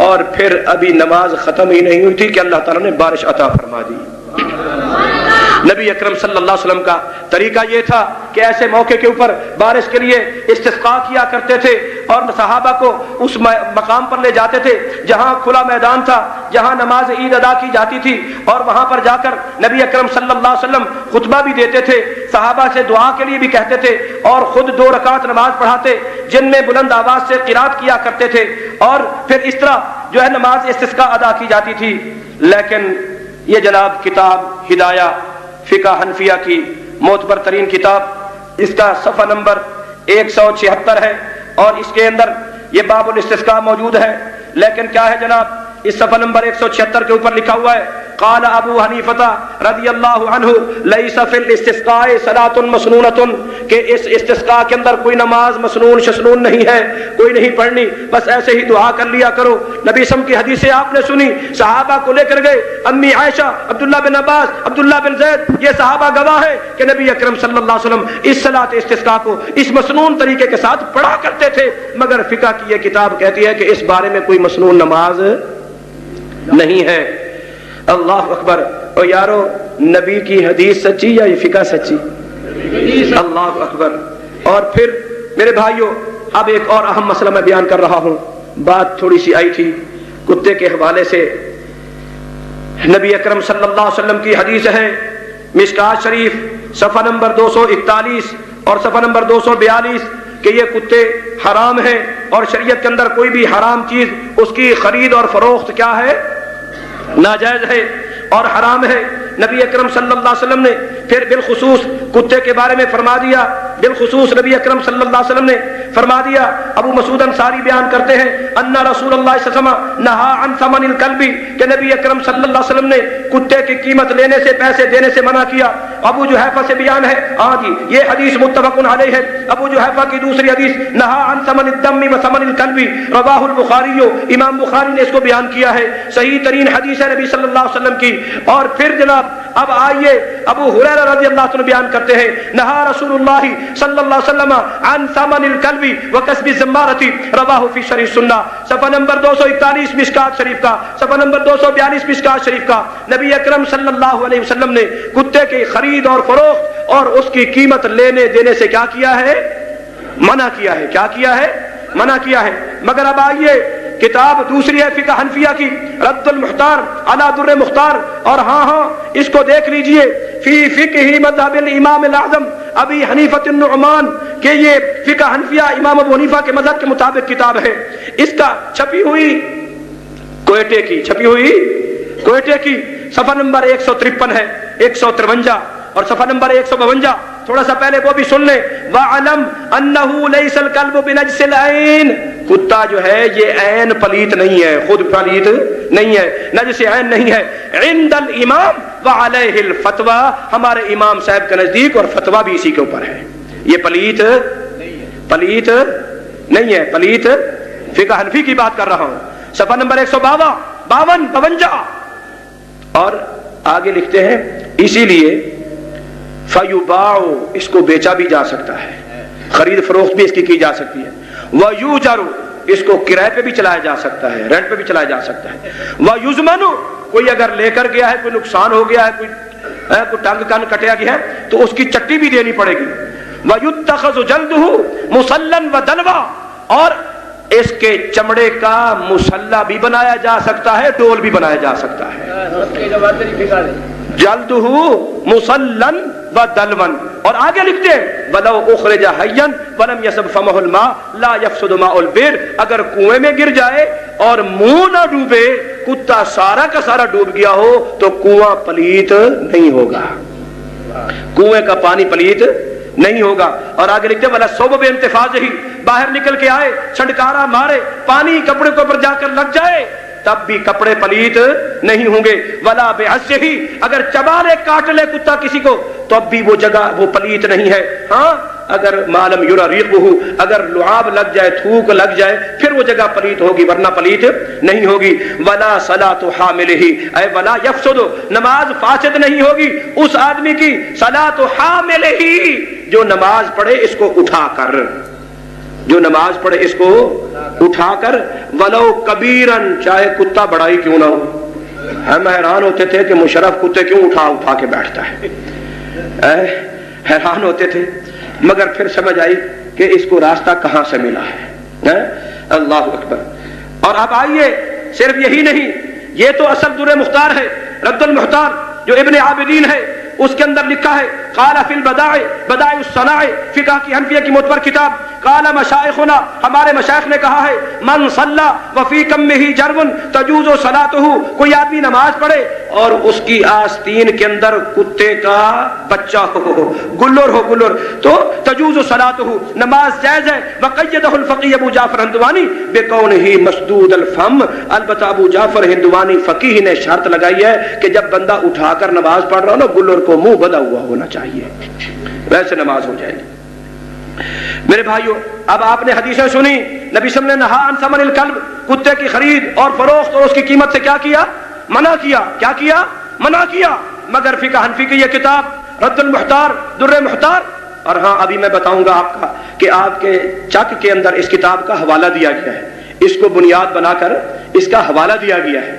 اور پھر ابھی نماز ختم ہی نہیں ہوئی تھی کہ اللہ تعالیٰ نے بارش عطا فرما دی۔ نبی اکرم صلی اللہ علیہ وسلم کا طریقہ یہ تھا کہ ایسے موقع کے اوپر بارش کے لیے استسقاء کیا کرتے تھے، اور صحابہ کو اس مقام پر لے جاتے تھے جہاں کھلا میدان تھا، جہاں نماز عید ادا کی جاتی تھی، اور وہاں پر جا کر نبی اکرم صلی اللہ علیہ وسلم خطبہ بھی دیتے تھے، صحابہ سے دعا کے لیے بھی کہتے تھے، اور خود 2 رکعت نماز پڑھاتے جن میں بلند آواز سے قرات کیا کرتے تھے، اور پھر اس طرح جو ہے نماز استسقاء ادا کی جاتی تھی۔ لیکن یہ جناب کتاب ہدایہ فقہ حنفیہ کی معتبر ترین کتاب، اس کا صفحہ نمبر 176 ہے اور اس کے اندر یہ باب الاستسقاء موجود ہے. لیکن کیا ہے جناب، اس صفحہ نمبر 176 کے اوپر لکھا ہوا ہے قال ابو حنیفہ رضی اللہ عنہ لیس فی الاستسقاء صلاۃ مسنونۃ، کہ اس استسقاء کے اندر کوئی نماز مسنون شسنون نہیں ہے، کوئی نہیں پڑھنی، بس ایسے ہی دعا کر لیا کرو. نبی سم کی حدیثیں آپ نے سنی، صحابہ کو لے کر گئے، امی عائشہ، عبداللہ بن عباس، عبداللہ بن زید، یہ صحابہ گواہ ہے کہ نبی اکرم صلی اللہ علیہ وسلم اس صلاۃ استسقاء کو اس مسنون طریقے کے ساتھ پڑھا کرتے تھے. مگر فقہ کی یہ کتاب کہتی ہے کہ اس بارے میں کوئی مسنون نماز نہیں ہے. اللہ اکبر. اور یارو، نبی کی حدیث سچی یا یہ فقہ سچی؟ اللہ اکبر. اور پھر میرے بھائیوں، اب ایک اور اہم مسئلہ میں بیان کر رہا ہوں. بات تھوڑی سی آئی تھی کتے کے حوالے سے. نبی اکرم صلی اللہ علیہ وسلم کی حدیث ہے مشکات شریف صفحہ نمبر 241 اور صفحہ نمبر 242 کہ یہ کتے حرام ہیں، اور شریعت کے اندر کوئی بھی حرام چیز اس کی خرید اور فروخت کیا ہے؟ ناجائز ہے اور حرام ہے. نبی اکرم صلی اللہ علیہ وسلم نے پھر بالخصوص کتے کے بارے میں فرما دیا. بالخصوص نبی اکرم صلی اللہ علیہ وسلم نے فرما دیا. ابو مسعود انصاری بیان کرتے ہیں ان رسول اللہ صلی اللہ علیہ وسلم نہا عن ثمن الکلب، کہ نبی اکرم صلی اللہ علیہ وسلم نے کتے کی قیمت لینے سے، پیسے دینے سے منع کیا. ابو جحیفہ سے بیان ہے، ہاں جی یہ حدیث متفق علیہ ہے. ابو جحیفہ کی دوسری حدیث نہا عن ثمن الدم و ثمن الکلب، رواہ البخاری، امام بخاری نے اس کو بیان کیا ہے. صحیح ترین حدیث ہے نبی صلی اللہ علیہ وسلم کی. اور پھر جناب اب آئیے ابو ہریرہ رضی اللہ عنہ بیان کرتے ہیں نہا رسول اللہ صلی اللہ علیہ وسلم عن ثمن الکلب وکسب الزمارۃ، رواہ فی شرح سنہ صفحہ نمبر 241 مشکات شریف کا، صفحہ نمبر 242 مشکات شریف کا. نبی اکرم صلی اللہ علیہ وسلم نے کتے کی خرید اور فروخت اور اس کی قیمت لینے دینے سے کیا کیا ہے؟ منع کیا ہے. کیا کیا ہے؟ منع کیا ہے. مگر اب آئیے کتاب دوسری ہے فقہ حنفیہ کی رد المختار علی در مختار، اور ہاں اس کو دیکھ لیجئے فی فقہ مذہب الامام الاعظم ابی حنیفۃ النعمان، کہ یہ فقہ حنفیہ امام ابو حنیفہ کے مذہب کے مطابق کتاب ہے. اس کا چھپی ہوئی کوئٹے کی صفحہ نمبر 153 ہے، 153 اور صفحہ نمبر 152. تھوڑا سا پہلے وہ بھی سن لیں. وَعَلَمْ أَنَّهُ لَيْسَ الْكَلْبُ بِنَجْسِ الْعَيْنِ، کتا جو ہے یہ عین پلیت نہیں ہے، خود پلیت نہیں ہے، نجس عین نہیں ہے. عند الامام وعلیہ الفتویٰ، ہمارے امام صاحب کے نزدیک اور فتویٰ بھی اسی کے اوپر ہے. یہ پلیت نہیں ہے. پلیت فقہ حنفی کی بات کر رہا ہوں. صفحہ نمبر 152 اور آگے لکھتے ہیں اسی لیے فیباع، اس کو بیچا بھی جا سکتا ہے، خرید فروخت بھی اس کی جا سکتی ہے. ویوجر، اس کو کرائے پہ بھی چلایا جا سکتا ہے، رینٹ پہ بھی چلایا جا سکتا ہے. ویزمن، کوئی اگر لے کر گیا ہے، کوئی نقصان ہو گیا ہے، کوئی ٹنگ کن کٹیا گیا ہے تو اس کی چٹی بھی دینی پڑے گی. ویتخذ جلدہ مسلن ودلوا، اور اس کے چمڑے کا مسلح بھی بنایا جا سکتا ہے، ڈول بھی بنایا جا سکتا ہے. جلدہ مسلن ودلون. اور آگے لکھتے ہیں ولو اخرج حیا ولم یصب فمہ الماء لا یفسد ماء البئر، اگر کنویں میں گر جائے اور منہ نہ ڈوبے، کتا سارا کا سارا ڈوب گیا ہو تو کنواں پلیت نہیں ہوگا، کنویں کا پانی پلیت نہیں ہوگا. اور آگے لکھتے ولا صوب بانتفاضہ، باہر نکل کے آئے، چھنٹکارا مارے، پانی کپڑے کے اوپر جا کر لگ جائے تب بھی کپڑے پلیت نہیں ہوں گے. ولا بعصہ، اگر چبا لے کاٹ لے کتا کسی کو تو اب بھی وہ جگہ وہ پلیت نہیں ہے. ہاں اگر معلوم یرا ریقہ، اگر لعاب لگ جائے، تھوک لگ جائے، پھر وہ جگہ پلیت ہوگی، ورنہ پلیت نہیں ہوگی. ولا صلاۃ حاملہ، اے ولا یفسد، نماز فاسد نہیں ہوگی اس آدمی کی، صلاۃ حاملہ، جو نماز پڑھے اس کو اٹھا کر، جو نماز پڑھے اس کو اٹھا کر. ولو کبیرن، چاہے کتا بڑا ہی کیوں نہ ہو. ہم حیران ہوتے تھے کہ مشرف کتے کیوں اٹھا کے بیٹھتا ہے، حیران ہوتے تھے، مگر پھر سمجھ آئی کہ اس کو راستہ کہاں سے ملا ہے. اللہ اکبر. اور اب آئیے، صرف یہی نہیں، یہ تو اصل در مختار ہے، رد المختار جو ابن عابدین ہے، اس کے اندر لکھا ہے قال فی البدائع بدائع الصناع فقہ کی حنفیہ کی معتبر کتاب قال مشائخنا ہمارے مشائخ نے کہا ہے من صلی وفی کمہ جرب تجوز صلاتہ کوئی آدمی نماز پڑھے اور اس کی آستین کے اندر کتے کا بچہ ہو گلر تو تجوز صلاتہ نماز جائز ہے وقیدہ الفقی ابو جعفر ہندوانی بکونہ مسدود الفم البتہ ابو جعفر ہندوانی فقیہ نے شرط لگائی ہے کہ جب بندہ اٹھا کر نماز پڑھ رہا ہو نا گلر کو منہ بندھا ہوا ہونا چاہیے ویسے نماز ہو جائے گی. میرے بھائیو اب آپ نے حدیثیں سنی نبی صلی اللہ علیہ وسلم نے نہا عن ثمن الکلب کتے کی خرید اور فروخت اور اس کی قیمت سے کیا کیا منع کیا منع کیا مگر فقہ حنفی کی یہ کتاب رد المحتار در محتار اور ہاں ابھی میں بتاؤں گا آپ کا کہ آپ کے چک کے اندر اس کتاب کا حوالہ دیا گیا ہے اس کو بنیاد بنا کر اس کا حوالہ دیا گیا ہے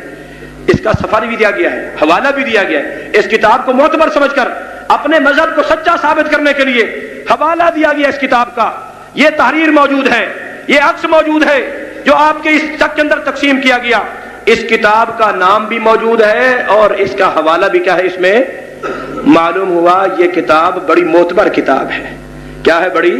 اس کا سفر بھی دیا گیا ہے حوالہ بھی دیا گیا ہے اس کتاب کو معتبر سمجھ کر اپنے مذہب کو سچا ثابت کرنے کے لیے حوالہ دیا گیا اس کتاب کا. یہ تحریر موجود ہے یہ عکس موجود ہے جو آپ کے اس چک کے اندر تقسیم کیا گیا. اس کتاب کا نام بھی موجود ہے اور اس کا حوالہ بھی کیا ہے اس میں معلوم ہوا یہ کتاب بڑی معتبر کتاب ہے. کیا ہے بڑی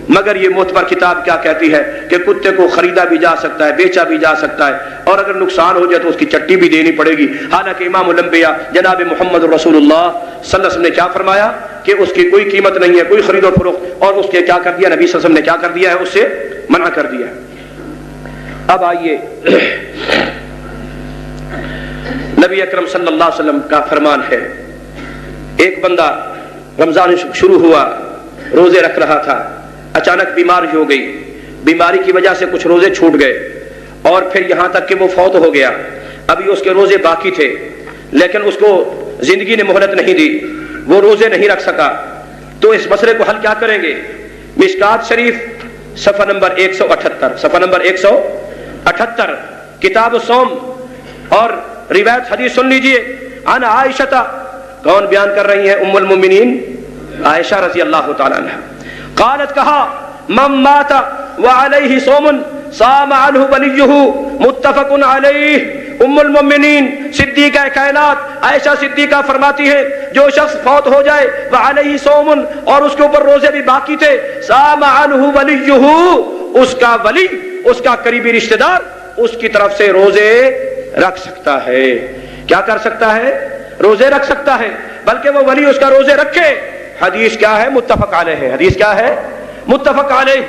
مگر یہ معتبر کتاب کیا کہتی ہے کہ کتے کو خریدا بھی جا سکتا ہے بیچا بھی جا سکتا ہے اور اگر نقصان ہو جائے تو اس کی چٹی بھی دینی پڑے گی. حالانکہ امام الانبیاء جناب محمد رسول اللہ صلی اللہ علیہ وسلم نے کیا فرمایا کہ اس کی کوئی قیمت نہیں ہے کوئی خرید و فروخت اور اس کے کیا کر دیا نبی صلی اللہ علیہ وسلم نے کیا کر دیا ہے اس سے منع کر دیا ہے. اب آئیے نبی اکرم صلی اللہ علیہ وسلم کا فرمان ہے ایک بندہ رمضان شروع ہوا روزے رکھ رہا تھا اچانک بیمار ہو گئی بیماری کی وجہ سے کچھ روزے چھوٹ گئے اور پھر یہاں تک کہ وہ فوت ہو گیا. ابھی اس کے روزے باقی تھے لیکن اس کو زندگی نے مہلت نہیں دی وہ روزے نہیں رکھ سکا تو اس مسئلے کو حل کیا کریں گے. مشکات شریف صفحہ نمبر 178 کتاب الصوم اور روایت حدیث سن لیجئے. عن عائشہ کون بیان کر رہی ہیں ام المؤمنین عائشہ رضی اللہ تعالی عنہ قالت کہا من مات وعلیہ صوم صام عنہ ولیہ متفق علیہ. ام المؤمنین صدیقہ کائنات عائشہ صدیقہ فرماتی ہے جو شخص فوت ہو جائے وعلیہ صوم اور اس کے اوپر روزے بھی باقی تھے صام عنہ ولیہ اس کا ولی اس کا قریبی رشتہ دار اس کی طرف سے روزے رکھ سکتا ہے. کیا کر سکتا ہے روزے رکھ سکتا ہے بلکہ وہ ولی اس کا روزے رکھے. حدیث کیا ہے متفق علیہ ہے حدیث کیا ہے متفق علیہ.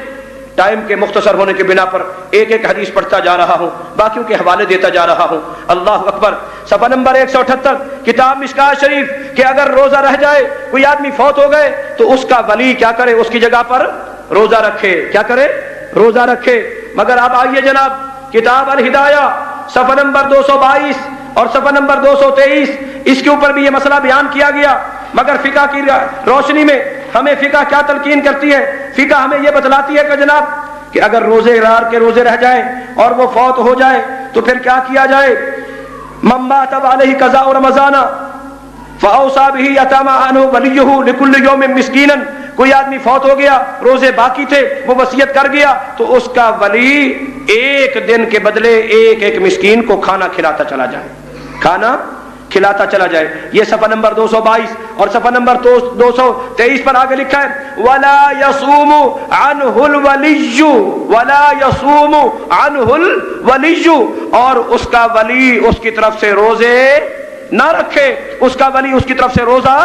ٹائم کے مختصر ہونے کے بنا پر ایک ایک حدیث پڑھتا جا رہا ہوں باقیوں کے حوالے دیتا جا رہا ہوں. اللہ اکبر. صفحہ نمبر 178 کتاب مشکات شریف کہ اگر روزہ رہ جائے کوئی آدمی فوت ہو گئے تو اس کا ولی کیا کرے اس کی جگہ پر روزہ رکھے. کیا کرے روزہ رکھے. مگر آپ آئیے جناب کتاب الہدایہ صفحہ نمبر 222 اور صفحہ نمبر 223 اس کے اوپر بھی یہ مسئلہ بیان کیا گیا. مگر فقہ کی روشنی میں ہمیں فقہ کیا تلقین کرتی ہے فقہ ہمیں یہ بتلاتی ہے کہ جناب کہ اگر روزے رار کے روزے رہ جائیں اور وہ فوت ہو جائے تو پھر کیا کیا جائے. من مات علیہ قضاء رمضان فاوصى به یتامى عنه ولیہ لكل یوم مسکینا. کوئی آدمی فوت ہو گیا روزے باقی تھے وہ وصیت کر گیا تو اس کا ولی ایک دن کے بدلے ایک ایک مسکین کو کھانا کھلاتا چلا جائے. یہ صفحہ نمبر 222 اور صفحہ نمبر 223 پر آگے لکھا ہے ولا يصوم عنه الولی اور اس کا ولی اس کی طرف سے روزے نہ رکھے اس کا ولی اس کی طرف سے روزہ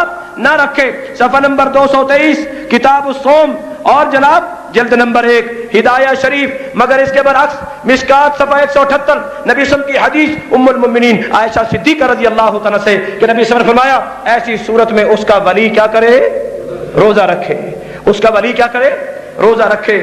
نہ رکھے. صفحہ نمبر 223 کتاب الصوم اور جناب جلد نمبر 1 ہدایہ شریف. مگر اس کے برعکس مشکات صفحہ 178 نبی صلی اللہ علیہ وسلم کی حدیث ام المؤمنین عائشہ صدیقہ رضی اللہ تعالیٰ سے کہ نبی صلی اللہ علیہ وسلم نے فرمایا ایسی صورت میں اس کا ولی کیا کرے روزہ رکھے. اس کا ولی کیا کرے روزہ رکھے.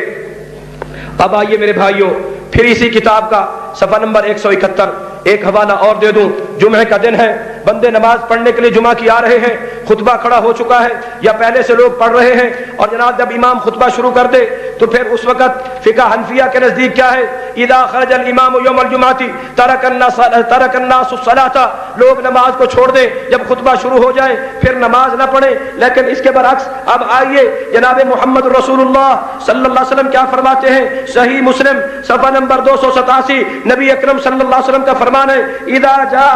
اب آئیے میرے بھائیوں پھر اسی کتاب کا صفحہ نمبر 171 ایک حوالہ اور دے دوں. جمعہ کا دن ہے بندے نماز پڑھنے کے لیے جمعہ کی آ رہے ہیں خطبہ کھڑا ہو چکا ہے یا پہلے سے لوگ پڑھ رہے ہیں اور جناب جب امام خطبہ شروع کر دے تو پھر اس وقت فقہ حنفیہ کے نزدیک کیا ہے اذا خرج الامام یوم الجمعہ ترک الناس الصلاۃ. لوگ نماز کو چھوڑ دیں جب خطبہ شروع ہو جائے پھر نماز نہ پڑھیں. لیکن اس کے برعکس اب آئیے جناب محمد رسول اللہ صلی اللہ علیہ وسلم کیا فرماتے ہیں صحیح مسلم صفحہ نمبر 287 نبی اکرم صلی اللہ علیہ وسلم کا فرمان ہے اذا جاء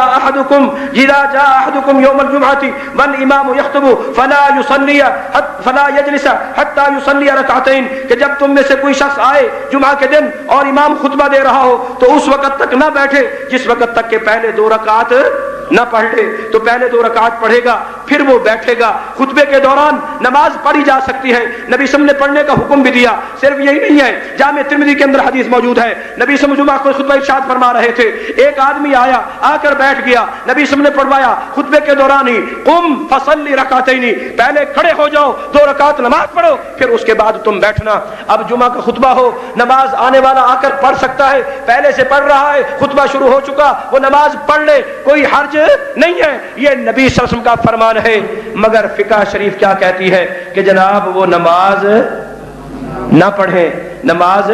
احدكم يوم الجمعة والامام يخطب فلا يجلس حتى يصلي ركعتين، کہ جب تم میں سے کوئی شخص آئے جمعہ کے دن اور امام خطبہ دے رہا ہو تو اس وقت تک نہ بیٹھے جس وقت تک کہ پہلے 2 رکعت نہ پڑھ لے. تو پہلے 2 رکعت پڑھے گا پھر وہ بیٹھے گا. خطبے کے دوران نماز پڑھی جا سکتی ہے، نبی صلی اللہ علیہ وسلم نے پڑھنے کا حکم بھی دیا. صرف یہی نہیں ہے، جامع ترمذی کے اندر حدیث موجود ہے، نبی صلی اللہ علیہ وسلم جمعہ کو خطبہ ارشاد فرما رہے تھے، ایک آدمی آیا آ کر بیٹھ گیا، نبی صلی اللہ علیہ وسلم نے پڑھوایا خطبے کے دوران ہی قم فصلی رکعتین، پہلے کھڑے ہو جاؤ 2 رکعت نماز پڑھو پھر اس کے بعد تم بیٹھنا. اب جمعہ کا خطبہ ہو، نماز آنے والا آ کر پڑھ سکتا ہے، پہلے سے پڑھ رہا ہے، خطبہ شروع ہو چکا، وہ نماز پڑھ لے، کوئی حرج نہیں ہے. یہ نبی صلی اللہ علیہ وسلم کا فرمان ہے. مگر فقہ شریف کیا کہتی ہے کہ جناب وہ نماز نہ پڑھیں، نماز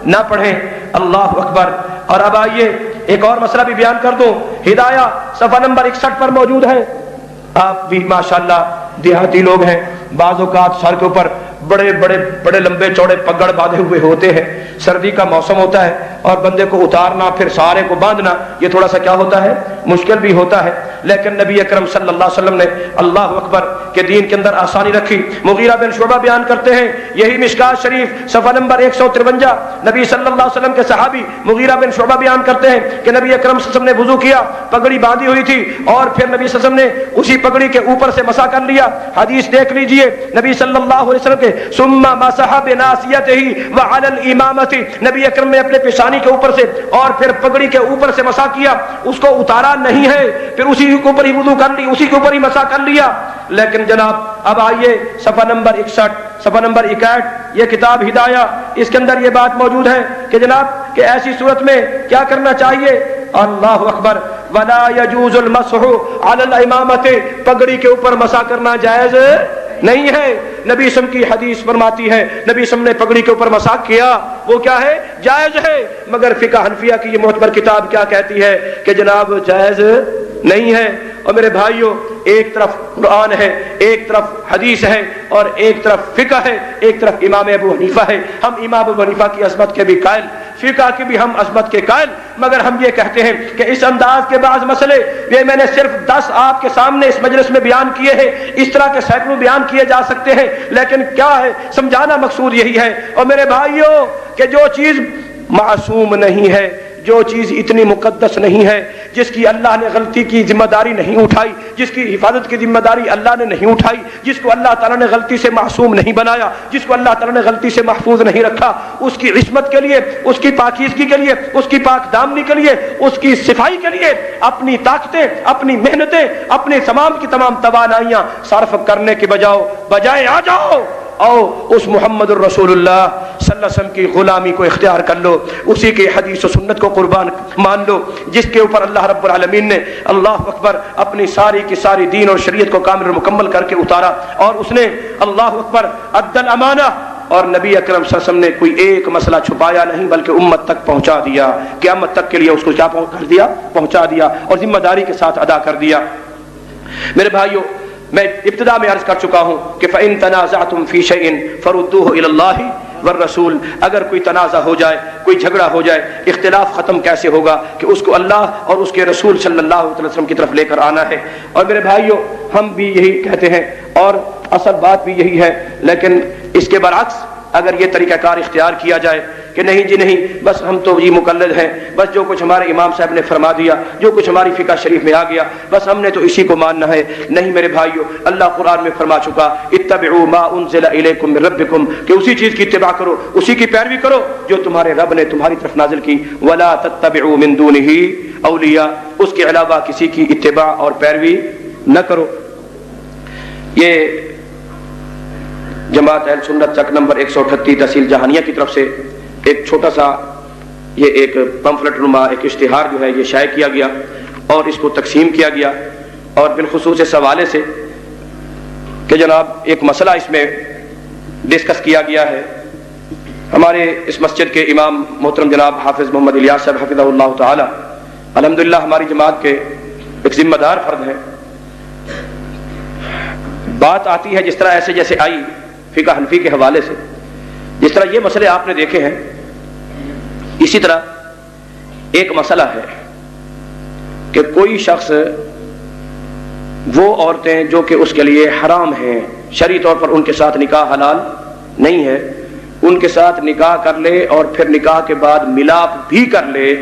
نہ پڑھیں. اللہ اکبر. اور اب آئیے ایک اور مسئلہ بھی بیان کر دوں. ہدایہ صفحہ نمبر 61 پر موجود ہے. آپ بھی ماشاءاللہ دیہاتی لوگ ہیں، بعض اوقات سر کے اوپر بڑے لمبے چوڑے پگڑ باندھے ہوئے ہوتے ہیں، سردی کا موسم ہوتا ہے اور بندے کو اتارنا پھر سارے کو باندھنا یہ تھوڑا سا کیا ہوتا ہے، مشکل بھی ہوتا ہے. لیکن نبی اکرم صلی اللہ علیہ وسلم نے اللہ اکبر کے دین کے اندر آسانی رکھی. مغیرہ بن شعبہ بیان کرتے ہیں، یہی مشکات شریف صفحہ نمبر 153، نبی صلی اللہ علیہ وسلم کے صحابی مغیرہ بن شعبہ بیان کرتے ہیں کہ نبی اکرم صلی اللہ علیہ وسلم نے وضو کیا، پگڑی باندھی ہوئی تھی اور پھر نبی صلی اللہ علیہ وسلم نے اسی پگڑی کے اوپر سے مسح کر لیا. حدیث دیکھ لیجئے، نبی صلی اللہ علیہ وسلم کے ثم مسح بناصیتہ وعلی الامامۃ، نبی اکرم نے اپنے پیشانی کے اوپر سے اور پھر پگڑی کے اوپر سے مسح کیا، اس کو اتارا نہیں ہے، پھر اسی کے اوپر ہی وضو کر لی، اسی کے اوپر ہی مسح کر لیا. لیکن جناب اب آئیے صفحہ نمبر 61 صفحہ نمبر 61 یہ کتاب ہدایہ، اس کے اندر یہ بات موجود ہے کہ جناب کہ ایسی صورت میں کیا کرنا چاہیے. اللہ اکبر. ولا يجوز المسح على الامامۃ، پگڑی کے اوپر مسح کرنا جائز نہیں ہے. نبی اسم کی حدیث فرماتی ہے نبی اسم نے پگڑی کے اوپر مسح کیا، وہ کیا ہے، جائز ہے. مگر فقہ حنفیہ کی یہ معتبر کتاب کیا کہتی ہے کہ جناب جائز نہیں ہے. اور میرے بھائیوں ایک طرف قرآن ہے، ایک طرف حدیث ہے اور ایک طرف فقہ ہے، ایک طرف امام ابو حنیفہ ہے. ہم امام ابو حنیفہ کی عظمت کے بھی قائل، فقہ کی بھی ہم عظمت کے قائل، مگر ہم یہ کہتے ہیں کہ اس انداز کے بعض مسئلے یہ میں نے صرف 10 آپ کے سامنے اس مجلس میں بیان کیے ہیں، اس طرح کے سینکڑوں بیان کیے جا سکتے ہیں. لیکن کیا ہے، سمجھانا مقصود یہی ہے. اور میرے بھائیوں کہ جو چیز معصوم نہیں ہے، جو چیز اتنی مقدس نہیں ہے، جس کی اللہ نے غلطی کی ذمہ داری نہیں اٹھائی، جس کی حفاظت کی ذمہ داری اللہ نے نہیں اٹھائی، جس کو اللہ تعالیٰ نے غلطی سے معصوم نہیں بنایا، جس کو اللہ تعالیٰ نے غلطی سے محفوظ نہیں رکھا، اس کی عصمت کے لیے، اس کی پاکیزگی کے لیے، اس کی پاک دامنی کے لیے، اس کی صفائی کے لیے اپنی طاقتیں، اپنی محنتیں، اپنے تمام کی تمام توانائیاں صرف کرنے کے بجائے آ جاؤ او اس محمد الرسول اللہ صلی اللہ علیہ وسلم کی غلامی کو اختیار کر لو، اسی کی حدیث و سنت کو قربان مان لو، جس کے اوپر اللہ رب العالمین نے اللہ اکبر اپنی ساری کی ساری دین اور شریعت کو کامل اور مکمل کر کے اتارا. اور اس نے اللہ اکبر ادى الامانہ، اور نبی اکرم صلی اللہ علیہ وسلم نے کوئی ایک مسئلہ چھپایا نہیں بلکہ امت تک پہنچا دیا، قیامت تک کے لیے اس کو کیا کر دیا، پہنچا دیا اور ذمہ داری کے ساتھ ادا کر دیا. میرے بھائیوں میں ابتدا میں عرض کر چکا ہوں کہ فَإِن تَنَازَعْتُمْ فِي شَيْءٍ فَرُدُّوهُ إِلَى اللَّهِ وَالرَّسُولِ، اگر کوئی تنازع ہو جائے، کوئی جھگڑا ہو جائے، اختلاف ختم کیسے ہوگا کہ اس کو اللہ اور اس کے رسول صلی اللہ علیہ وسلم کی طرف لے کر آنا ہے. اور میرے بھائیوں ہم بھی یہی کہتے ہیں اور اصل بات بھی یہی ہے، لیکن اس کے برعکس اگر یہ طریقہ کار اختیار کیا جائے کہ نہیں جی نہیں بس ہم تو یہ مقلد ہیں، بس جو کچھ ہمارے امام صاحب نے فرما دیا، جو کچھ ہماری فقہ شریف میں آ گیا بس ہم نے تو اسی کو ماننا ہے. نہیں میرے بھائیو، اللہ قرآن میں فرما چکا اتبعوا ما انزل الیکم من ربکم، کہ اسی چیز کی اتباع کرو، اسی کی پیروی کرو جو تمہارے رب نے تمہاری طرف نازل کی. ولا تتبعوا من دونہ اولیاء، اس کے علاوہ کسی کی اتباع اور پیروی نہ کرو. یہ جماعت اہل سنت چک نمبر 138 تحصیل جہانیہ کی طرف سے ایک چھوٹا سا یہ ایک پمفلٹ نما ایک اشتہار جو ہے یہ شائع کیا گیا اور اس کو تقسیم کیا گیا، اور بالخصوص اس حوالے سے کہ جناب ایک مسئلہ اس میں ڈسکس کیا گیا ہے. ہمارے اس مسجد کے امام محترم جناب حافظ محمد الیاس صاحب حفظہ اللہ تعالی الحمدللہ ہماری جماعت کے ایک ذمہ دار فرد ہیں. بات آتی ہے جس طرح ایسے جیسے آئی فقہ حنفی کے حوالے سے، جس طرح یہ مسئلے آپ نے دیکھے ہیں، اسی طرح ایک مسئلہ ہے کہ کوئی شخص وہ عورتیں جو کہ اس کے لیے حرام ہیں، شرعی طور پر ان کے ساتھ نکاح حلال نہیں ہے، ان کے ساتھ نکاح کر لے اور پھر نکاح کے بعد ملاپ بھی کر لے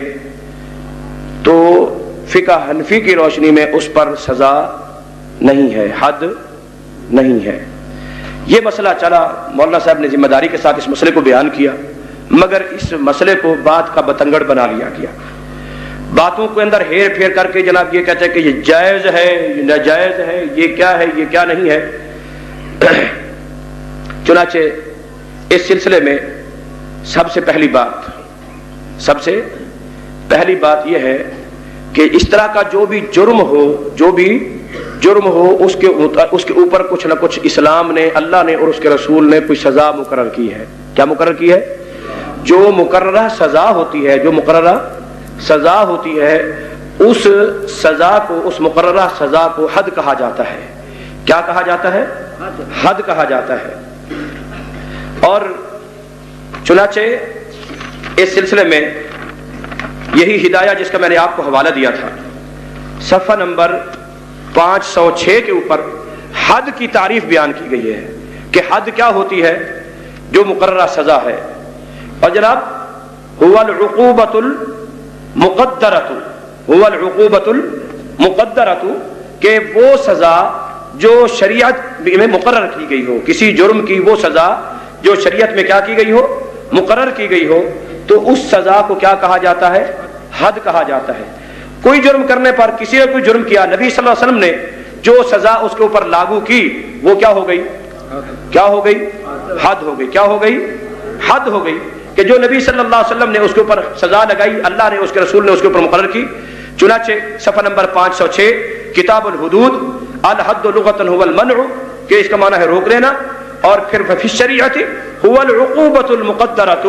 تو فقہ حنفی کی روشنی میں اس پر سزا نہیں ہے، حد نہیں ہے۔ یہ مسئلہ چلا، مولانا صاحب نے ذمہ داری کے ساتھ اس مسئلے کو بیان کیا، مگر اس مسئلے کو بات کا بتنگڑ بنا لیا گیا، باتوں کے اندر ہیر پھیر کر کے جناب یہ کہتے ہیں کہ یہ جائز ہے، یہ ناجائز ہے، یہ کیا ہے، یہ کیا نہیں ہے۔ چنانچہ اس سلسلے میں سب سے پہلی بات یہ ہے کہ اس طرح کا جو بھی جرم ہو اس کے اوپر کچھ نہ کچھ اسلام نے، اللہ نے اور اس کے رسول نے کوئی سزا مقرر کی ہے۔ کیا مقرر کی ہے؟ جو مقررہ سزا ہوتی ہے اس مقررہ سزا کو حد کہا جاتا ہے۔ کیا کہا جاتا ہے؟ حد کہا جاتا ہے۔ اور چنانچہ اس سلسلے میں یہی ہدایہ جس کا میں نے آپ کو حوالہ دیا تھا، صفحہ نمبر 506 کے اوپر حد کی تعریف بیان کی گئی ہے کہ حد کیا ہوتی ہے، جو مقررہ سزا ہے۔ اور جناب هو العقوبۃ المقدرۃ کہ وہ سزا جو شریعت میں مقرر کی گئی ہو، کسی جرم کی وہ سزا جو شریعت میں کیا کی گئی ہو، مقرر کی گئی ہو، تو اس سزا کو کیا کہا جاتا ہے؟ حد کہا جاتا ہے۔ کوئی جرم کرنے پر، کسی نے کوئی جرم کیا، نبی صلی اللہ علیہ وسلم نے جو سزا اس کے اوپر لاگو کی وہ کیا ہو گئی؟ حد ہو گئی۔ کیا ہو گئی؟ حد ہو گئی کہ جو نبی صلی اللہ علیہ وسلم نے اس کے اوپر سزا لگائی، اللہ نے، اس کے رسول نے اس کے اوپر مقرر کی۔ چنانچہ صفحہ نمبر 506 کتاب الحدود، الحد لغۃ هو المنع کہ اس کا معنی ہے روک لینا، اور پھر فی الشریعۃ هو العقوبۃ المقدرۃ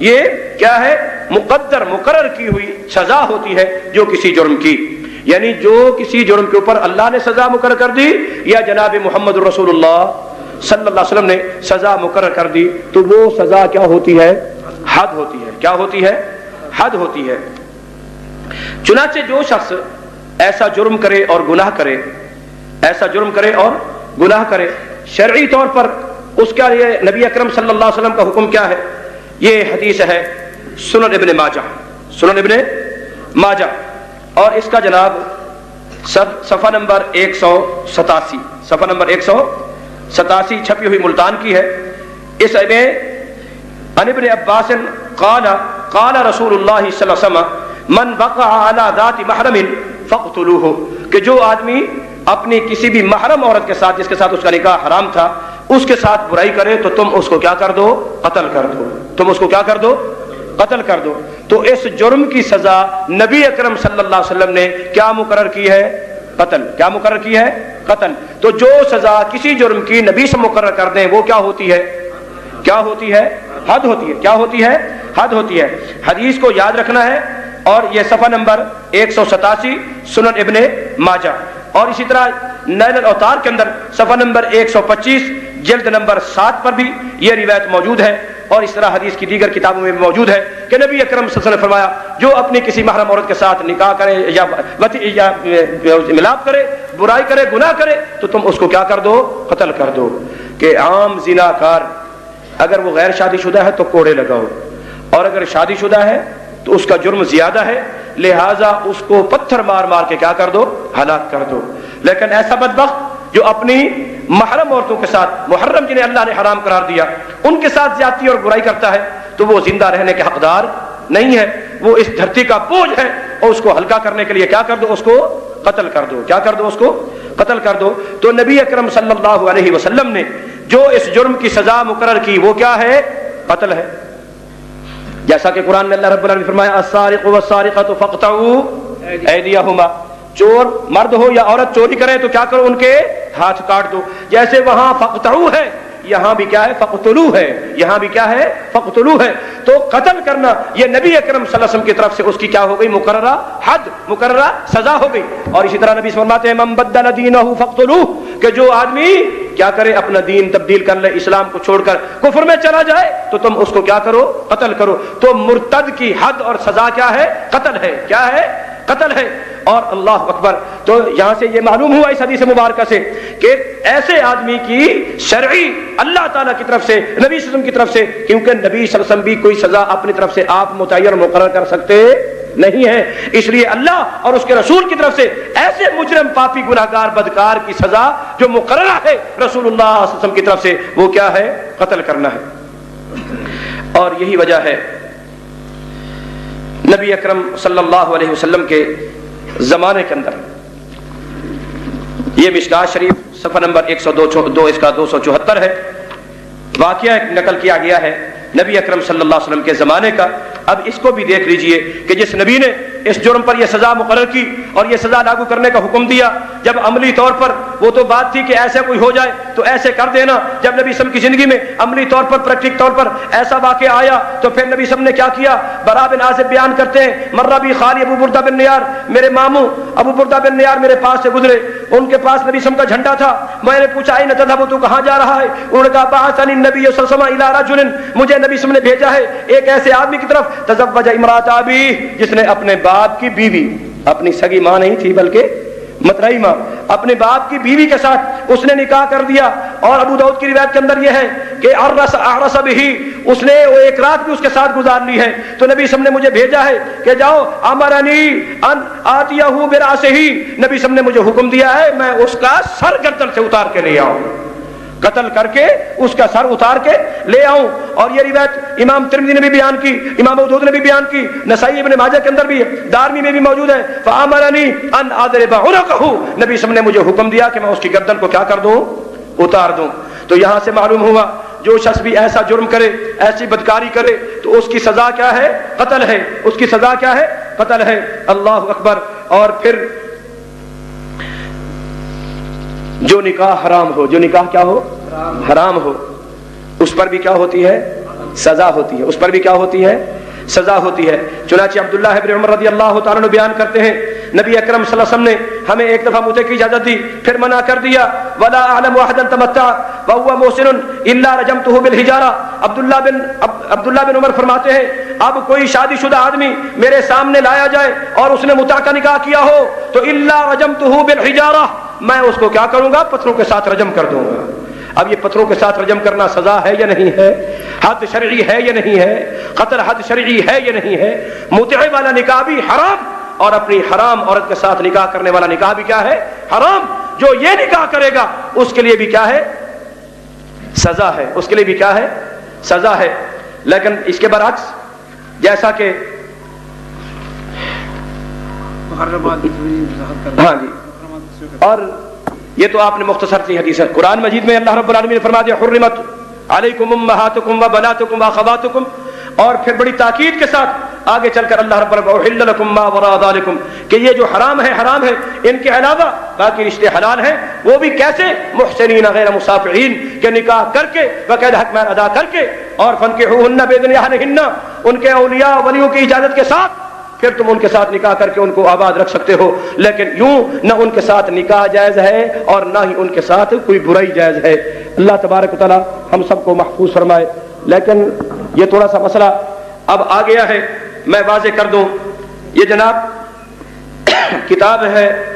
یہ کیا ہے؟ مقرر کی ہوئی سزا ہوتی ہے جو کسی جرم کی، یعنی جو کسی جرم کے اوپر اللہ نے سزا مقرر کر دی یا جناب محمد رسول اللہ صلی اللہ علیہ وسلم نے سزا مقرر کر دی تو وہ سزا کیا ہوتی ہے؟ حد ہوتی ہے۔ کیا ہوتی ہے؟ حد ہوتی ہے۔ چنانچہ جو شخص ایسا جرم کرے اور گناہ کرے، شرعی طور پر اس کا یہ نبی اکرم صلی اللہ علیہ وسلم کا حکم کیا ہے؟ یہ حدیث ہے سنن ابن ماجہ، اور اس کا جناب صفحہ نمبر 187 چھپی ہوئی ملتان کی ہے۔ اس میں عن ابن عباس قال رسول اللہ صلی اللہ علیہ وسلم من وقع على ذات محرم فاقتلوه کہ جو آدمی اپنی کسی بھی محرم عورت کے ساتھ، جس کے ساتھ اس کا نکاح حرام تھا، اس کے ساتھ برائی کرے تو تم اس کو کیا کر دو؟ قتل کر دو۔ تم اس کو کیا کر دو؟ قتل کر دو۔ تو اس جرم کی سزا نبی اکرم صلی اللہ علیہ وسلم نے کیا مقرر کی ہے؟ قتل۔ کیا مقرر کی ہے؟ قتل۔ تو جو سزا کسی جرم کی نبی سے مقرر کر دیں وہ کیا ہوتی ہے؟ حد ہوتی ہے۔ کیا ہوتی ہے؟ حد ہوتی ہے۔ حدیث کو یاد رکھنا ہے، اور یہ صفحہ نمبر 187 سنن ابن ماجہ، اور اسی طرح نیل الاوتار کے اندر صفحہ نمبر 125 جلد نمبر 7 پر بھی یہ روایت موجود ہے، اور اس طرح حدیث کی دیگر کتابوں میں بھی موجود ہے کہ نبی اکرم صلی اللہ علیہ وسلم نے فرمایا جو اپنی کسی محرم عورت کے ساتھ نکاح کرے یا ملاپ کرے، برائی کرے، گناہ کرے تو تم اس کو کیا کر دو؟ قتل کر دو۔ کہ عام زناکار اگر وہ غیر شادی شدہ ہے تو کوڑے لگاؤ، اور اگر شادی شدہ ہے تو اس کا جرم زیادہ ہے، لہٰذا اس کو پتھر مار مار کے کیا کر دو؟ ہلاک کر دو۔ لیکن ایسا بدبخت جو اپنی محرم عورتوں کے ساتھ، محرم جنہیں اللہ نے حرام قرار دیا، ان کے ساتھ زیادتی اور برائی کرتا ہے تو وہ زندہ رہنے کے حقدار نہیں ہے، وہ اس دھرتی کا بوجھ ہے، اور اس کو ہلکا کرنے کے لیے کیا کر دو؟ اس کو قتل کر دو۔ کیا کر دو؟ اس کو قتل کر دو۔ تو نبی اکرم صلی اللہ علیہ وسلم نے جو اس جرم کی سزا مقرر کی وہ کیا ہے؟ قتل ہے۔ جیسا کہ قرآن میں اللہ رب العالمین نے فرمایا السارق والسارقۃ فاقطعوا ایدیہما، چور مرد ہو یا عورت چوری کرے تو کیا کرو؟ ان کے ہاتھ کاٹ دو۔ جیسے وہاں فاقطعوا ہے، یہاں بھی کیا ہے؟ فاقتلوا ہے۔ یہاں بھی کیا ہے؟ فاقتلوا ہے۔ تو قتل کرنا یہ نبی اکرم صلی اللہ علیہ وسلم کی طرف سے اس کی کیا ہو گئی؟ مقررہ حد، مقررہ سزا ہو گئی۔ اور اسی طرح نبی فرماتے ہیں من بدل دینہ فاقتلوہ کہ جو آدمی کیا کرے؟ اپنا دین تبدیل کر لے، اسلام کو چھوڑ کر کفر میں چلا جائے تو تم اس کو کیا کرو؟ قتل کرو۔ تو مرتد کی حد اور سزا کیا ہے؟ قتل ہے۔ کیا ہے؟ قتل ہے۔ اور اللہ اکبر، تو یہاں سے یہ معلوم ہوا اس حدیث مبارکہ سے کہ ایسے آدمی کی شرعی اللہ تعالیٰ کی طرف سے، نبی صلی اللہ علیہ وسلم کی طرف سے، کیونکہ نبی صلی اللہ علیہ وسلم بھی کوئی سزا اپنی طرف سے آپ متعین مقرر کر سکتے نہیں ہے، اس لیے اللہ اور اس کے رسول کی طرف سے ایسے مجرم پاپی گناہگار بدکار کی سزا جو مقررہ ہے رسول اللہ صلی اللہ علیہ وسلم کی طرف سے، وہ کیا ہے؟ قتل کرنا ہے۔ اور یہی وجہ ہے نبی اکرم صلی اللہ علیہ وسلم کے زمانے کے اندر، یہ مشکات شریف صفحہ نمبر 102 اس کا 274 ہے، واقعہ ایک نقل کیا گیا ہے نبی اکرم صلی اللہ علیہ وسلم کے زمانے کا۔ اب اس کو بھی دیکھ لیجئے کہ جس نبی نے اس جرم پر یہ سزا مقرر کی اور یہ سزا لاگو کرنے کا حکم دیا، جب عملی طور پر وہ تو بات تھی کہ ایسا کوئی ہو جائے تو ایسے کر دینا، جب نبی صلی اللہ علیہ وسلم کی زندگی میں عملی طور پر پریکٹک طور پر ایسا واقعہ آیا تو پھر نبی صلی اللہ علیہ وسلم نے کیا کیا؟ برا بن عازب بیان کرتے ہیں، مرہ بھی خالی ابو بردہ بن نیار، میرے ماموں ابو بردہ بن نیار میرے پاس سے گزرے، ان کے پاس نبی صلی اللہ علیہ وسلم کا جھنڈا تھا، میں نے پوچھا اين تذهب، تو کہاں جا رہا ہے؟ انہوں نے کہا بعثني النبي صلی اللہ علیہ وسلم الى رجل، مجھے نبی صلی اللہ علیہ وسلم نے بھیجا ہے ایک ایسے آدمی کی طرف، تزوج امرأة ابی، جس نے اپنے باپ کی بیوی، اپنی سگی ماں نہیں تھی بلکہ مترئی ماں، اپنے باپ کی بیوی کے ساتھ اس نے نکاح کر دیا۔ اور ابو داؤد کی روایت کے اندر یہ ہے کہ اعرس بہ، اس نے وہ ایک رات بھی اس کے ساتھ گزار لی ہے۔ تو نبی صلی اللہ علیہ وسلم نے مجھے بھیجا ہے کہ جاؤ، امرنی ان آتیہ براسہ، نبی صلی اللہ علیہ وسلم نے مجھے حکم دیا ہے میں اس کا سر گردن سے اتار کے لے آؤں، قتل کر کے اس کا سر اتار کے لے آؤں۔ اور یہ روایت امام ترمذی نے بھی بیان کی، امام ابو داؤد نے بھی بیان کی، نسائی ابن ماجہ کے اندر بھی ہے، دارمی میں بھی موجود ہے۔ فامرنی ان اضرب عنقہ، نبی صلی اللہ علیہ وسلم نے مجھے حکم دیا کہ میں اس کی گردن کو کیا کر دوں؟ اتار دوں۔ تو یہاں سے معلوم ہوا جو شخص بھی ایسا جرم کرے، ایسی بدکاری کرے تو اس کی سزا کیا ہے؟ قتل ہے۔ اس کی سزا کیا ہے؟ قتل ہے۔ اللہ اکبر۔ اور پھر جو نکاح حرام ہو، جو نکاح کیا ہو؟ حرام ہو، اس پر بھی کیا ہوتی ہے؟ سزا ہوتی ہے۔ اس پر بھی کیا ہوتی ہے؟ سزا ہوتی ہے۔ چنانچہ عبداللہ ابن عمر رضی اللہ تعالیٰ عنہ بیان کرتے ہیں نبی اکرم صلی اللہ علیہ وسلم نے ہمیں ایک دفعہ متع کی اجازت دی، پھر منع کر دیا، ولا اعلم احدا تمتع وهو محسن الا رجمته بالحجارہ۔ عبداللہ بن عمر فرماتے ہیں اب کوئی شادی شدہ آدمی میرے سامنے لایا جائے اور اس نے متع کا نکاح کیا ہو تو الا رجمته بالحجارہ، میں اس کو کیا کروں گا؟ پتھروں کے ساتھ رجم کر دوں گا۔ اب یہ پتھروں کے ساتھ رجم کرنا سزا ہے یا نہیں ہے؟ حد شرعی ہے یا نہیں ہے؟ قتل حد شرعی ہے یا نہیں ہے؟ متعہ والا نکاح بھی حرام، اور اپنی حرام عورت کے ساتھ نکاح کرنے والا نکاح بھی کیا ہے؟ حرام۔ جو یہ نکاح کرے گا اس کے لیے بھی کیا ہے؟ سزا ہے۔ اس کے لیے بھی کیا ہے؟ سزا ہے۔ لیکن اس کے برعکس جیسا کہ ہاں جی، اور یہ تو آپ نے مختصر سی حدیث ہے، قرآن مجید میں اللہ رب العالمین نے فرما دیا حرمت علیکم امہاتکم و بناتکم و اخواتکم، اور پھر بڑی تاکید کے ساتھ آگے چل کر اللہ رب العالمین احل لکم ما وراء ذالکم، کہ یہ جو حرام ہے ان کے علاوہ باقی رشتے حلال ہیں، وہ بھی کیسے؟ محسنین غیر مسافحین، کہ نکاح کر کے باقاعدہ حق مہر ادا کر کے، اور فنکحوہن باذن اہلہن، ان کے اولیاء ولیوں کی اجازت کے ساتھ پھر تم ان کے ساتھ نکاح کر کے ان کو آباد رکھ سکتے ہو، لیکن یوں نہ ان کے ساتھ نکاح جائز ہے اور نہ ہی ان کے ساتھ کوئی برائی جائز ہے۔ اللہ تبارک و تعالی ہم سب کو محفوظ فرمائے۔ لیکن یہ تھوڑا سا مسئلہ اب آ گیا ہے، میں واضح کر دوں، یہ جناب کتاب ہے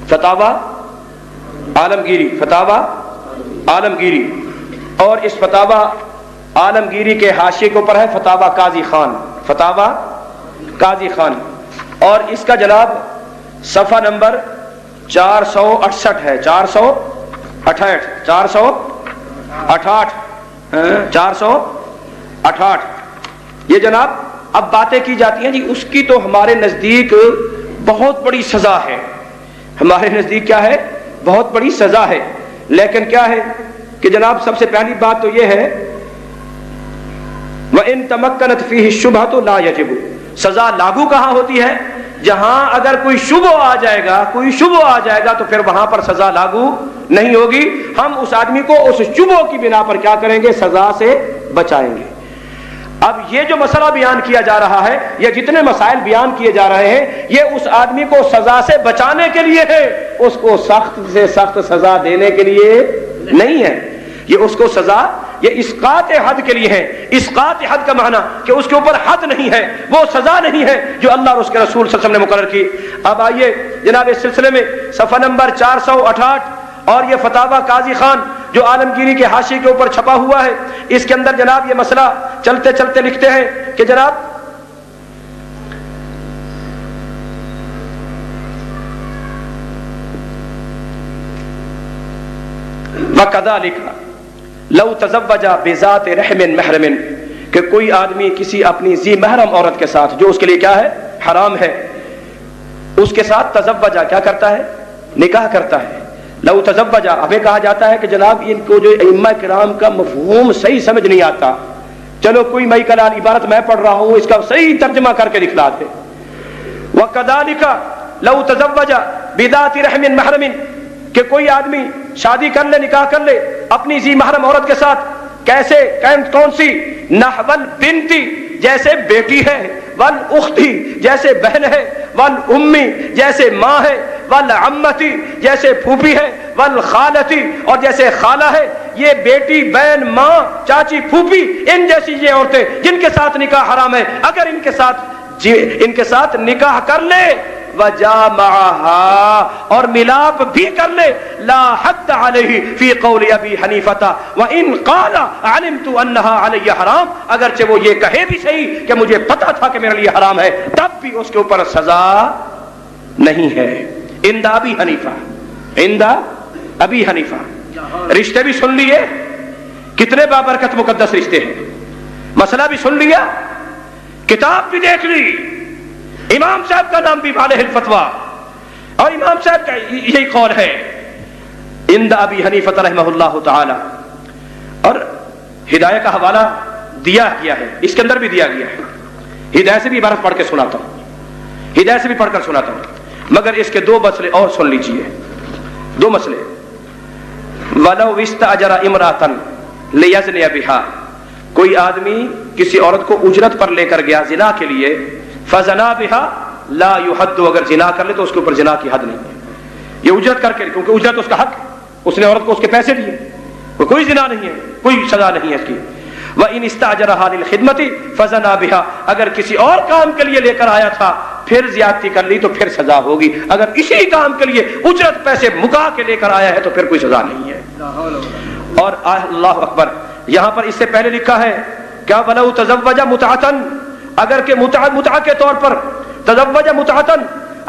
فتاوی عالمگیری، فتاوی عالمگیری، اور اس فتاوی عالمگیری کے حاشیے کے اوپر ہے فتاوی قاضی خان، فتاوی قاضی خان، اور اس کا جناب صفحہ نمبر 468 ہے، 468 یہ جناب اب باتیں کی جاتی ہیں جی اس کی، تو ہمارے نزدیک بہت بڑی سزا ہے، ہمارے نزدیک کیا ہے؟ بہت بڑی سزا ہے۔ لیکن کیا ہے کہ جناب سب سے پہلی بات تو یہ ہے وَإِن تَمَكَّنَتْ فِيهِ الشُّبْهَةُ لَا يَجِبُ، سزا لاگو کہاں ہوتی ہے؟ جہاں اگر کوئی شبہ آ جائے گا تو پھر وہاں پر سزا لاگو نہیں ہوگی، ہم اس آدمی کو اس شبہ کی بنا پر کیا کریں گے؟ سزا سے بچائیں گے۔ اب یہ جو مسئلہ بیان کیا جا رہا ہے، یہ جتنے مسائل بیان کیے جا رہے ہیں، یہ اس آدمی کو سزا سے بچانے کے لیے ہے، اس کو سخت سے سخت سزا دینے کے لیے نہیں ہے، یہ اس کو سزا یہ اسقاط حد کے لیے ہے۔ اسقاط حد کا معنی کہ اس کے اوپر حد نہیں ہے، وہ سزا نہیں ہے جو اللہ اور اس کے رسول صلی اللہ علیہ وسلم نے مقرر کی۔ اب آئیے جناب اس سلسلے میں صفحہ نمبر 468 اور یہ فتاوی قاضی خان جو عالمگیری کے حاشیے کے اوپر چھپا ہوا ہے، اس کے اندر جناب یہ مسئلہ چلتے چلتے لکھتے ہیں کہ جناب وَكَذَلِكَ لَوْ تَزَوَّجَ بِذَاتِ رَحْمٍ مَحْرَمٍ، کہ کوئی آدمی کسی اپنی ذی محرم عورت کے ساتھ جو اس کے لیے کیا ہے؟ حرام ہے، اس کے ساتھ تزوجہ کیا کرتا ہے؟ نکاح کرتا ہے۔ لو تزوجہ، ہمیں کہا جاتا ہے کہ جناب ان کو جو ائمہ کرام کا مفہوم صحیح سمجھ نہیں آتا، چلو کوئی مئی کلام عبارت میں پڑھ رہا ہوں، اس کا صحیح ترجمہ کر کے دکھلاتے۔ وَكَذَلِكَ لَوْ تَزَوَّجَ بِذَاتِ رَحْمٍ مَحْرَمٍ، کہ کوئی آدمی شادی کر لے، نکاح کر لے اپنی ذی محرم عورت کے ساتھ، کیسے؟ کون سی؟ نحول بنتی، جیسے بیٹی ہے، والاختی، جیسے بہن ہے، والاممی، جیسے ماں ہے، والعمتی، جیسے پھوپھی ہے، والخالتی، اور جیسے خالہ ہے۔ یہ بیٹی، بہن، ماں، چاچی، پھوپھی، ان جیسی یہ عورتیں جن کے ساتھ نکاح حرام ہے، اگر ان کے ساتھ نکاح کر لے، وجامعها، اور ملاپ بھی کر لے، لا حد علیہ فی قول ابی حنیفہ وان قال علمت انها علی حرام، اگرچہ وہ یہ کہے بھی صحیح کہ مجھے پتا تھا کہ میرے لیے حرام ہے، تب بھی اس کے اوپر سزا نہیں ہے۔ عند ابی حنیفہ، عند ابی حنیفہ۔ رشتے بھی سن لیے، کتنے بابرکت مقدس رشتے ہیں، مسئلہ بھی سن لیا، کتاب بھی دیکھ لی، امام صاحب کا نام بھی علیہ الفتویٰ، اور امام صاحب کا یہی قول ہے عند ابی حنیفہ رحمہ اللہ تعالی، اور ہدایہ کا حوالہ دیا گیا ہے، اس کے اندر بھی دیا گیا ہے۔ ہدایہ سے بھی عبارت پڑھ کے سناتا ہوں، ہدایہ سے بھی پڑھ کر سناتا ہوں، مگر اس کے دو مسئلے اور سن لیجئے، دو مسئلے۔ وَلَوْ اسْتَأْجَرَ امْرَأَةً لِيَزْنِيَ بِهَا، کوئی آدمی کسی عورت کو اجرت پر لے کر گیا زنا کے لیے، فَزَنَا بِهَا لَا يُحَدُّ، اگر زنا کر لے تو اس کے اوپر زنا کی حد نہیں ہے، یہ اجرت کر کے، کیونکہ اجرت اس کا حق، اس نے عورت کو اس کے پیسے دیے، کوئی زنا نہیں ہے، کوئی سزا نہیں ہے اس کی۔ وَإِنِ اسْتَأْجَرَهَا لِلْخِدْمَةِ فَزَنَا بِهَا، اگر کسی اور کام کے لیے لے کر آیا تھا پھر زیادتی کر لی تو پھر سزا ہوگی، اگر اسی کام کے لیے اجرت پیسے مکا کے لے کر آیا ہے تو پھر کوئی سزا نہیں ہے۔ اور اللہ اکبر، یہاں پر اس سے پہلے لکھا ہے کیا وَلَوْ تَزَوَّجَ مُتْعَةً، اگر کہ متعہ کے طور پر، تزوج متعتن،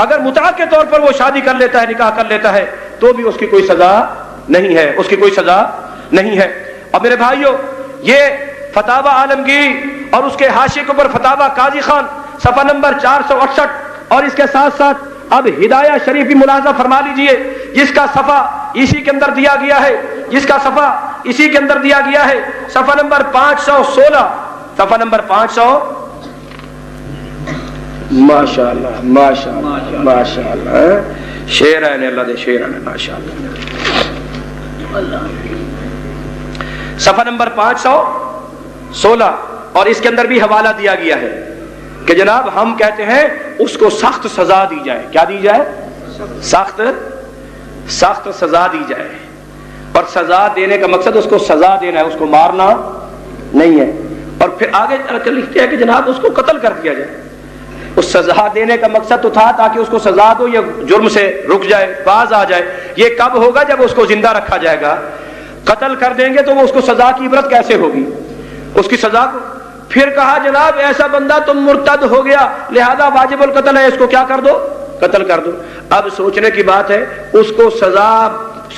اگر متعہ کے طور پر وہ شادی کر لیتا ہے، نکاح کر لیتا ہے، تو بھی اس کی کوئی سزا نہیں ہے، اس کی کوئی سزا نہیں ہے۔ اور میرے بھائیو، یہ فتاوی عالمگیری اور اس کے حاشیے کے اوپر فتاوی قاضی خان صفحہ نمبر 468، اور اس کے ساتھ ساتھ اب ہدایہ شریف بھی ملاحظہ فرما لیجئے، جس کا صفحہ اسی کے اندر دیا گیا ہے، جس کا صفحہ اسی کے اندر دیا گیا ہے، صفحہ نمبر 516، صفحہ نمبر 500۔ ماشاءاللہ ماشاءاللہ ماشاءاللہ، شیر ہے اللہ دے، شیر ہے ماشاءاللہ۔ صفحہ نمبر 516، اور اس کے اندر بھی حوالہ دیا گیا ہے کہ جناب ہم کہتے ہیں اس کو سخت سزا دی جائے، کیا دی جائے؟ سخت سزا دی جائے، اور سزا دینے کا مقصد اس کو سزا دینا ہے، اس کو مارنا نہیں ہے۔ اور پھر آگے لکھتے ہیں کہ جناب اس کو قتل کر دیا جائے۔ اس سزا دینے کا مقصد تو تھا تاکہ اس کو سزا دو، یہ جرم سے رک جائے، باز آ جائے۔ یہ کب ہوگا؟ جب اس کو زندہ رکھا جائے گا۔ قتل کر دیں گے تو وہ اس کو سزا کی عبرت کیسے ہوگی؟ اس کی سزا کو پھر کہا جناب ایسا بندہ تم مرتد ہو گیا لہذا واجب القتل ہے، اس کو کیا کر دو؟ قتل کر دو۔ اب سوچنے کی بات ہے، اس کو سزا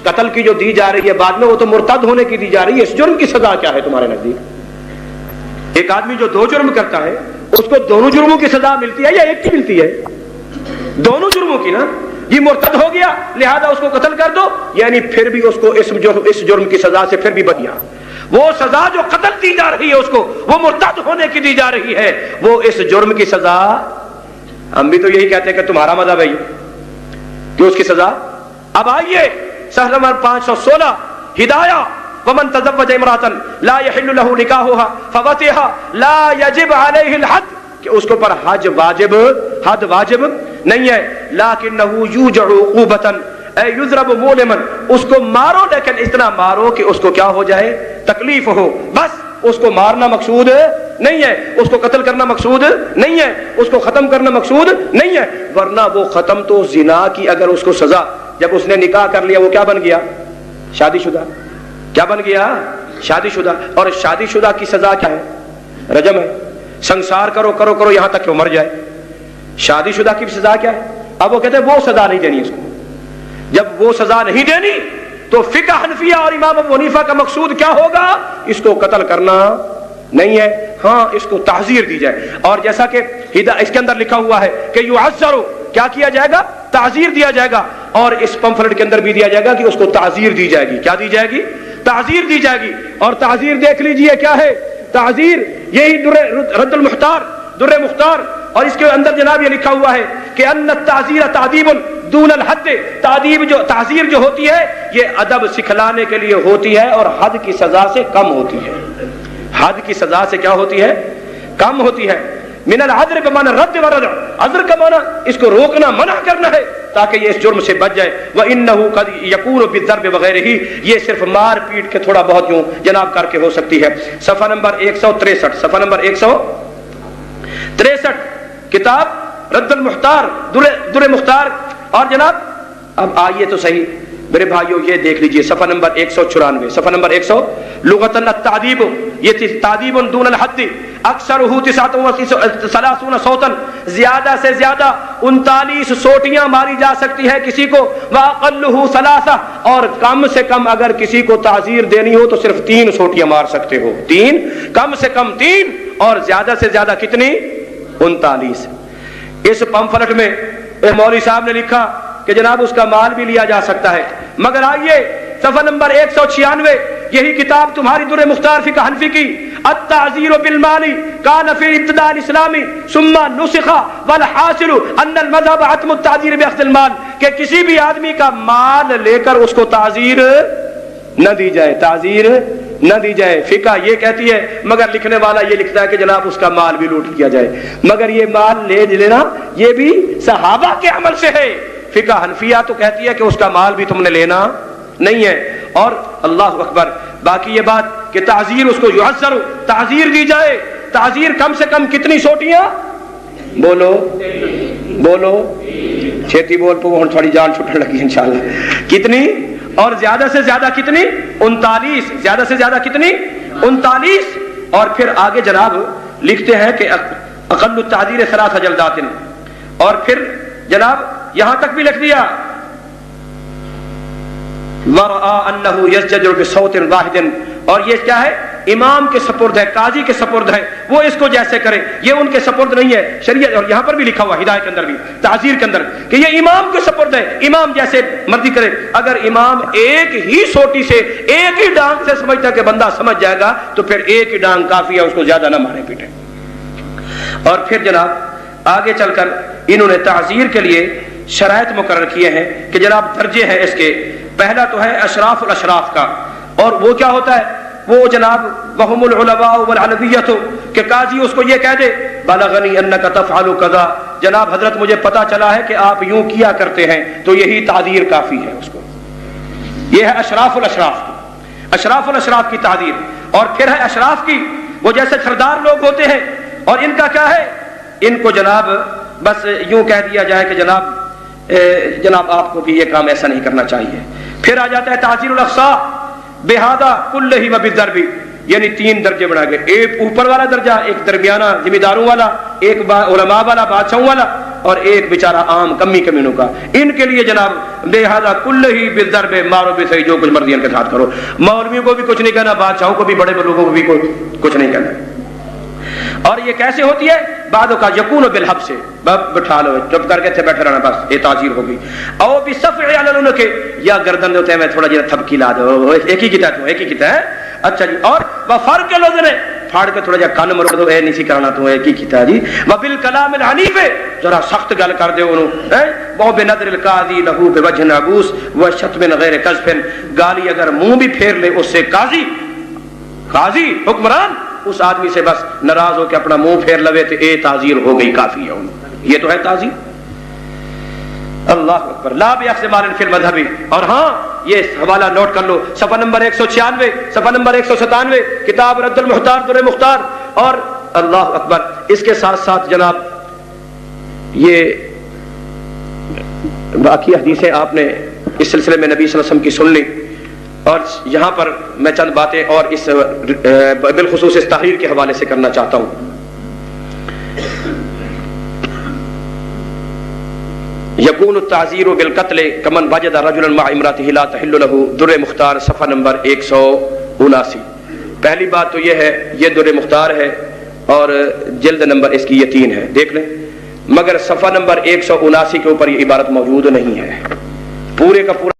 قتل کی جو دی جا رہی ہے بعد میں، وہ تو مرتد ہونے کی دی جا رہی ہے، اس جرم کی سزا کیا ہے تمہارے نزدیک؟ ایک آدمی جو دو جرم کرتا ہے اس کو دونوں جرموں کی سزا ملتی ہے یا ایک کی ملتی ہے؟ دونوں جرموں کی نا۔ یہ مرتد ہو گیا لہذا اس کو قتل کر دو، یعنی پھر بھی اس کو اس جرم کی سزا سے پھر بھی بدیا، وہ سزا جو قتل دی جا رہی ہے اس کو، وہ مرتد ہونے کی دی جا رہی ہے، وہ اس جرم کی سزا۔ ہم بھی تو یہی کہتے ہیں کہ تمہارا مذہب ہے کہ اس کی سزا۔ اب آئیے صفحہ نمبر 516، ہدایہ ومن تزوج امرأة لا يحل له نکاحها فوطئها لا يجب عليه الحد، کہ اس کے اوپر حد واجب نہیں ہے، لکنه یوجع عقوبۃ، اے یضرب مولمن، اس کو مارو لیکن اتنا مارو کہ اس کو کیا ہو جائے، تکلیف ہو. بس اس کو مارنا مقصود نہیں ہے، اس کو قتل کرنا مقصود نہیں ہے، اس کو ختم کرنا مقصود نہیں ہے. ورنہ وہ ختم تو زنا کی اگر اس کو سزا، جب اس نے نکاح کر لیا وہ کیا بن گیا، شادی شدہ. کیا بن گیا، شادی شدہ. اور شادی شدہ کی سزا کیا ہے، رجم ہے. سنسار کرو کرو کرو یہاں تک کہ وہ مر جائے. شادی شدہ کی سزا کیا ہے. اب وہ کہتے ہیں وہ سزا نہیں دینی اس کو. جب وہ سزا نہیں دینی تو فقہ حنفیہ اور امام ابو حنیفہ کا مقصود کیا ہوگا، اس کو قتل کرنا نہیں ہے، ہاں اس کو تعزیر دی جائے. اور جیسا کہ اس کے اندر لکھا ہوا ہے کہ یعزر، کیا کیا جائے گا، تعزیر دیا جائے گا. اور اس پمفلٹ کے اندر بھی دیا جائے گا کہ اس کو تعزیر دی جائے گی. کیا دی جائے گی، تعزیر دی جائے گی. اور تعزیر دیکھ لیجئے کیا ہے تعزیر، یہی رد المختار، در مختار. اور اس کے اندر جناب یہ لکھا ہوا ہے کہ ان التعزیر تعذیب دون الحد، تعزیر جو ہوتی ہے یہ ادب سکھلانے کے لیے ہوتی ہے اور حد کی سزا سے کم ہوتی ہے. حد کی سزا سے کیا ہوتی ہے، کم ہوتی ہے. من العذر بمعنی رد و ردع، عذر کا معنی اس کو روکنا، منع کرنا ہے تاکہ یہ اس جرم سے بچ جائے. وَإِنَّهُ قَدْ يَكُونُ بِالضَّرْبِ وَغَيْرِهِ، یہ صرف مار پیٹ کے تھوڑا بہت یوں جناب کر کے ہو سکتی ہے. صفحہ نمبر 163، صفحہ نمبر 163 کتاب رد المختار، در مختار. اور جناب اب آئیے تو صحیح میرے بھائیو، یہ دیکھ لیجئے صفحہ نمبر 194، صفحہ نمبر 100. لغتاً التعذیب، یہ تعذیب دون الحد، اکثرہ 39 صوتاً، زیادہ سے زیادہ 39 سوٹیاں ماری جا سکتی ہے کسی کو. واقلہ 3، اور کم سے کم اگر کسی کو تعزیر دینی ہو تو صرف 3 سوٹیاں مار سکتے ہو. 3، کم سے کم 3، اور زیادہ سے زیادہ کتنی، 39. اس پمفلٹ میں مولوی صاحب نے لکھا کہ جناب اس کا مال بھی لیا جا سکتا ہے. مگر آئیے صفحہ نمبر 196، یہی کتاب تمہاری در مختار فقہ حنفی کی، التعزیر بالمال کان فی ابتداء الاسلام ثم نسخ والحاصل ان المذهب عدم التعزیر باخذ المال، کہ کسی بھی آدمی کا مال لے کر اس کو تعزیر نہ دی جائے، تعزیر نہ دی جائے. فقہ یہ کہتی ہے، مگر لکھنے والا یہ لکھتا ہے کہ جناب اس کا مال بھی لوٹ لیا جائے. مگر یہ مال لے لینا یہ بھی صحابہ کے عمل سے ہے. فقہ حنفیہ تو کہتی ہے کہ اس کا مال بھی تم نے لینا نہیں ہے. اور اللہ اکبر، باقی یہ بات کہ تعزیر اس کو یعزر، تعزیر دی جائے. تعزیر کم سے کم کتنی سوٹیاں، بولو بولو، چھیتی بول پو ہن تھوڑی جان چھٹنے لگی انشاءاللہ. کتنی، اور زیادہ سے زیادہ کتنی، 39. زیادہ سے زیادہ کتنی، 39. اور پھر آگے جناب لکھتے ہیں کہ اقل التعزیر 3 جلدات. اور پھر جناب یہاں تک بھی لکھ دیا ورآ انہ یسجد بصوت واحد، اور یہ کیا ہے، امام کے سپرد ہے، قاضی کے سپرد ہے، وہ اس کو جیسے کرے، یہ ان کے سپرد نہیں ہے شریعت. اور یہاں پر بھی لکھا ہوا ہدایت کے اندر بھی، تعزیر کے اندر، کہ یہ امام کے سپرد ہے، امام جیسے مرضی کرے. اگر امام ایک ہی سوٹی سے، ایک ہی ڈانگ سے سمجھتا ہے کہ بندہ سمجھ جائے گا تو پھر ایک ہی ڈانگ کافی ہے، اس کو زیادہ نہ مارے پیٹے. اور پھر جناب آگے چل کر انہوں نے تعزیر کے لیے شرائط مقرر کیے ہیں کہ جناب درجے ہیں اس کے. پہلا تو ہے اشراف الاشراف کا، اور وہ کیا ہوتا ہے، وہ جناب وہم العلماء والعلویۃ، کہ قاضی اس کو یہ کہہ دے بلغنی انک تفعل کذا، جناب حضرت مجھے پتا چلا ہے کہ آپ یوں کیا کرتے ہیں، تو یہی تعزیر کافی ہے اس کو. یہ ہے اشراف الاشراف کی، اشراف الاشراف کی تعزیر. اور پھر ہے اشراف کی، وہ جیسے سردار لوگ ہوتے ہیں، اور ان کا کیا ہے، ان کو جناب بس یوں کہہ دیا جائے کہ جناب آپ کو بھی یہ کام ایسا نہیں کرنا چاہیے. پھر آ جاتا ہے تعزیر الاقصا بہذا کلہ و بالضرب، یعنی 3 درجے بنا گئے، ایک اوپر والا درجہ، ایک درمیانہ ذمہ داروں والا، ایک علماء والا بادشاہوں والا، اور ایک بیچارہ عام کمی کمینوں کا. ان کے لیے جناب بہذا کلہ بالضرب، مارو بھی صحیح، جو کچھ مرضی ان کے ساتھ کرو. مولویوں کو بھی کچھ نہیں کہنا، بادشاہوں کو بھی، بڑے لوگوں کو بھی کچھ نہیں کہنا. اور یہ کیسے ہوتی ہے، بعدوں کا یکون بالحب سے، بٹھا لو چپ کر کے بیٹھے رہنا، بس یہ تعزیر ہوگی. او بصفع علی العنق، یا گردن ہوتے ہیں میں تھوڑا جہاں تھپکی لا دو، ایک ہی کتا تو ایک ہی کتا ہے، اچھا جی. اور وفرق الاذن، پھاڑ کے تھوڑا جہا کان مروڑ دو، اے نہیں سی کرنا تو ایک ہی کتا جی. وبالکلام العنیف، ذرا سخت گل کر دے انہوں. وہ بنظر القاضی لہو بوجہ عبوس وشتم غیر قذف، گالی اگر منہ بھی پھیر لے اس سے قاضی حکمران اس آدمی سے بس ناراض ہو کے اپنا منہ پھیر لوے تو اے تعزیر ہو گئی، کافی ہے. یہ تو ہے تعزیر. اللہ اکبر، لا بیاخذ مال فی المذہبی. اور ہاں یہ حوالہ نوٹ کر لو، صفحہ نمبر 196، صفحہ نمبر 197، کتاب رد المحتار در مختار. اور اللہ اکبر، اس کے ساتھ ساتھ جناب یہ باقی حدیثیں آپ نے اس سلسلے میں نبی صلی اللہ علیہ وسلم کی سن لی. اور یہاں پر میں چند باتیں اور اس بالخصوص اس تحریر کے حوالے سے کرنا چاہتا ہوں. یکون التعزیر بالقتل کمن وجد رجلا مع امرأته لا تحل له، در مختار صفحہ نمبر 179. پہلی بات تو یہ ہے، یہ در مختار ہے اور جلد نمبر اس کی یہ 3 ہے، دیکھ لیں. مگر صفحہ نمبر 179 کے اوپر یہ عبارت موجود نہیں ہے. پورے کا پورا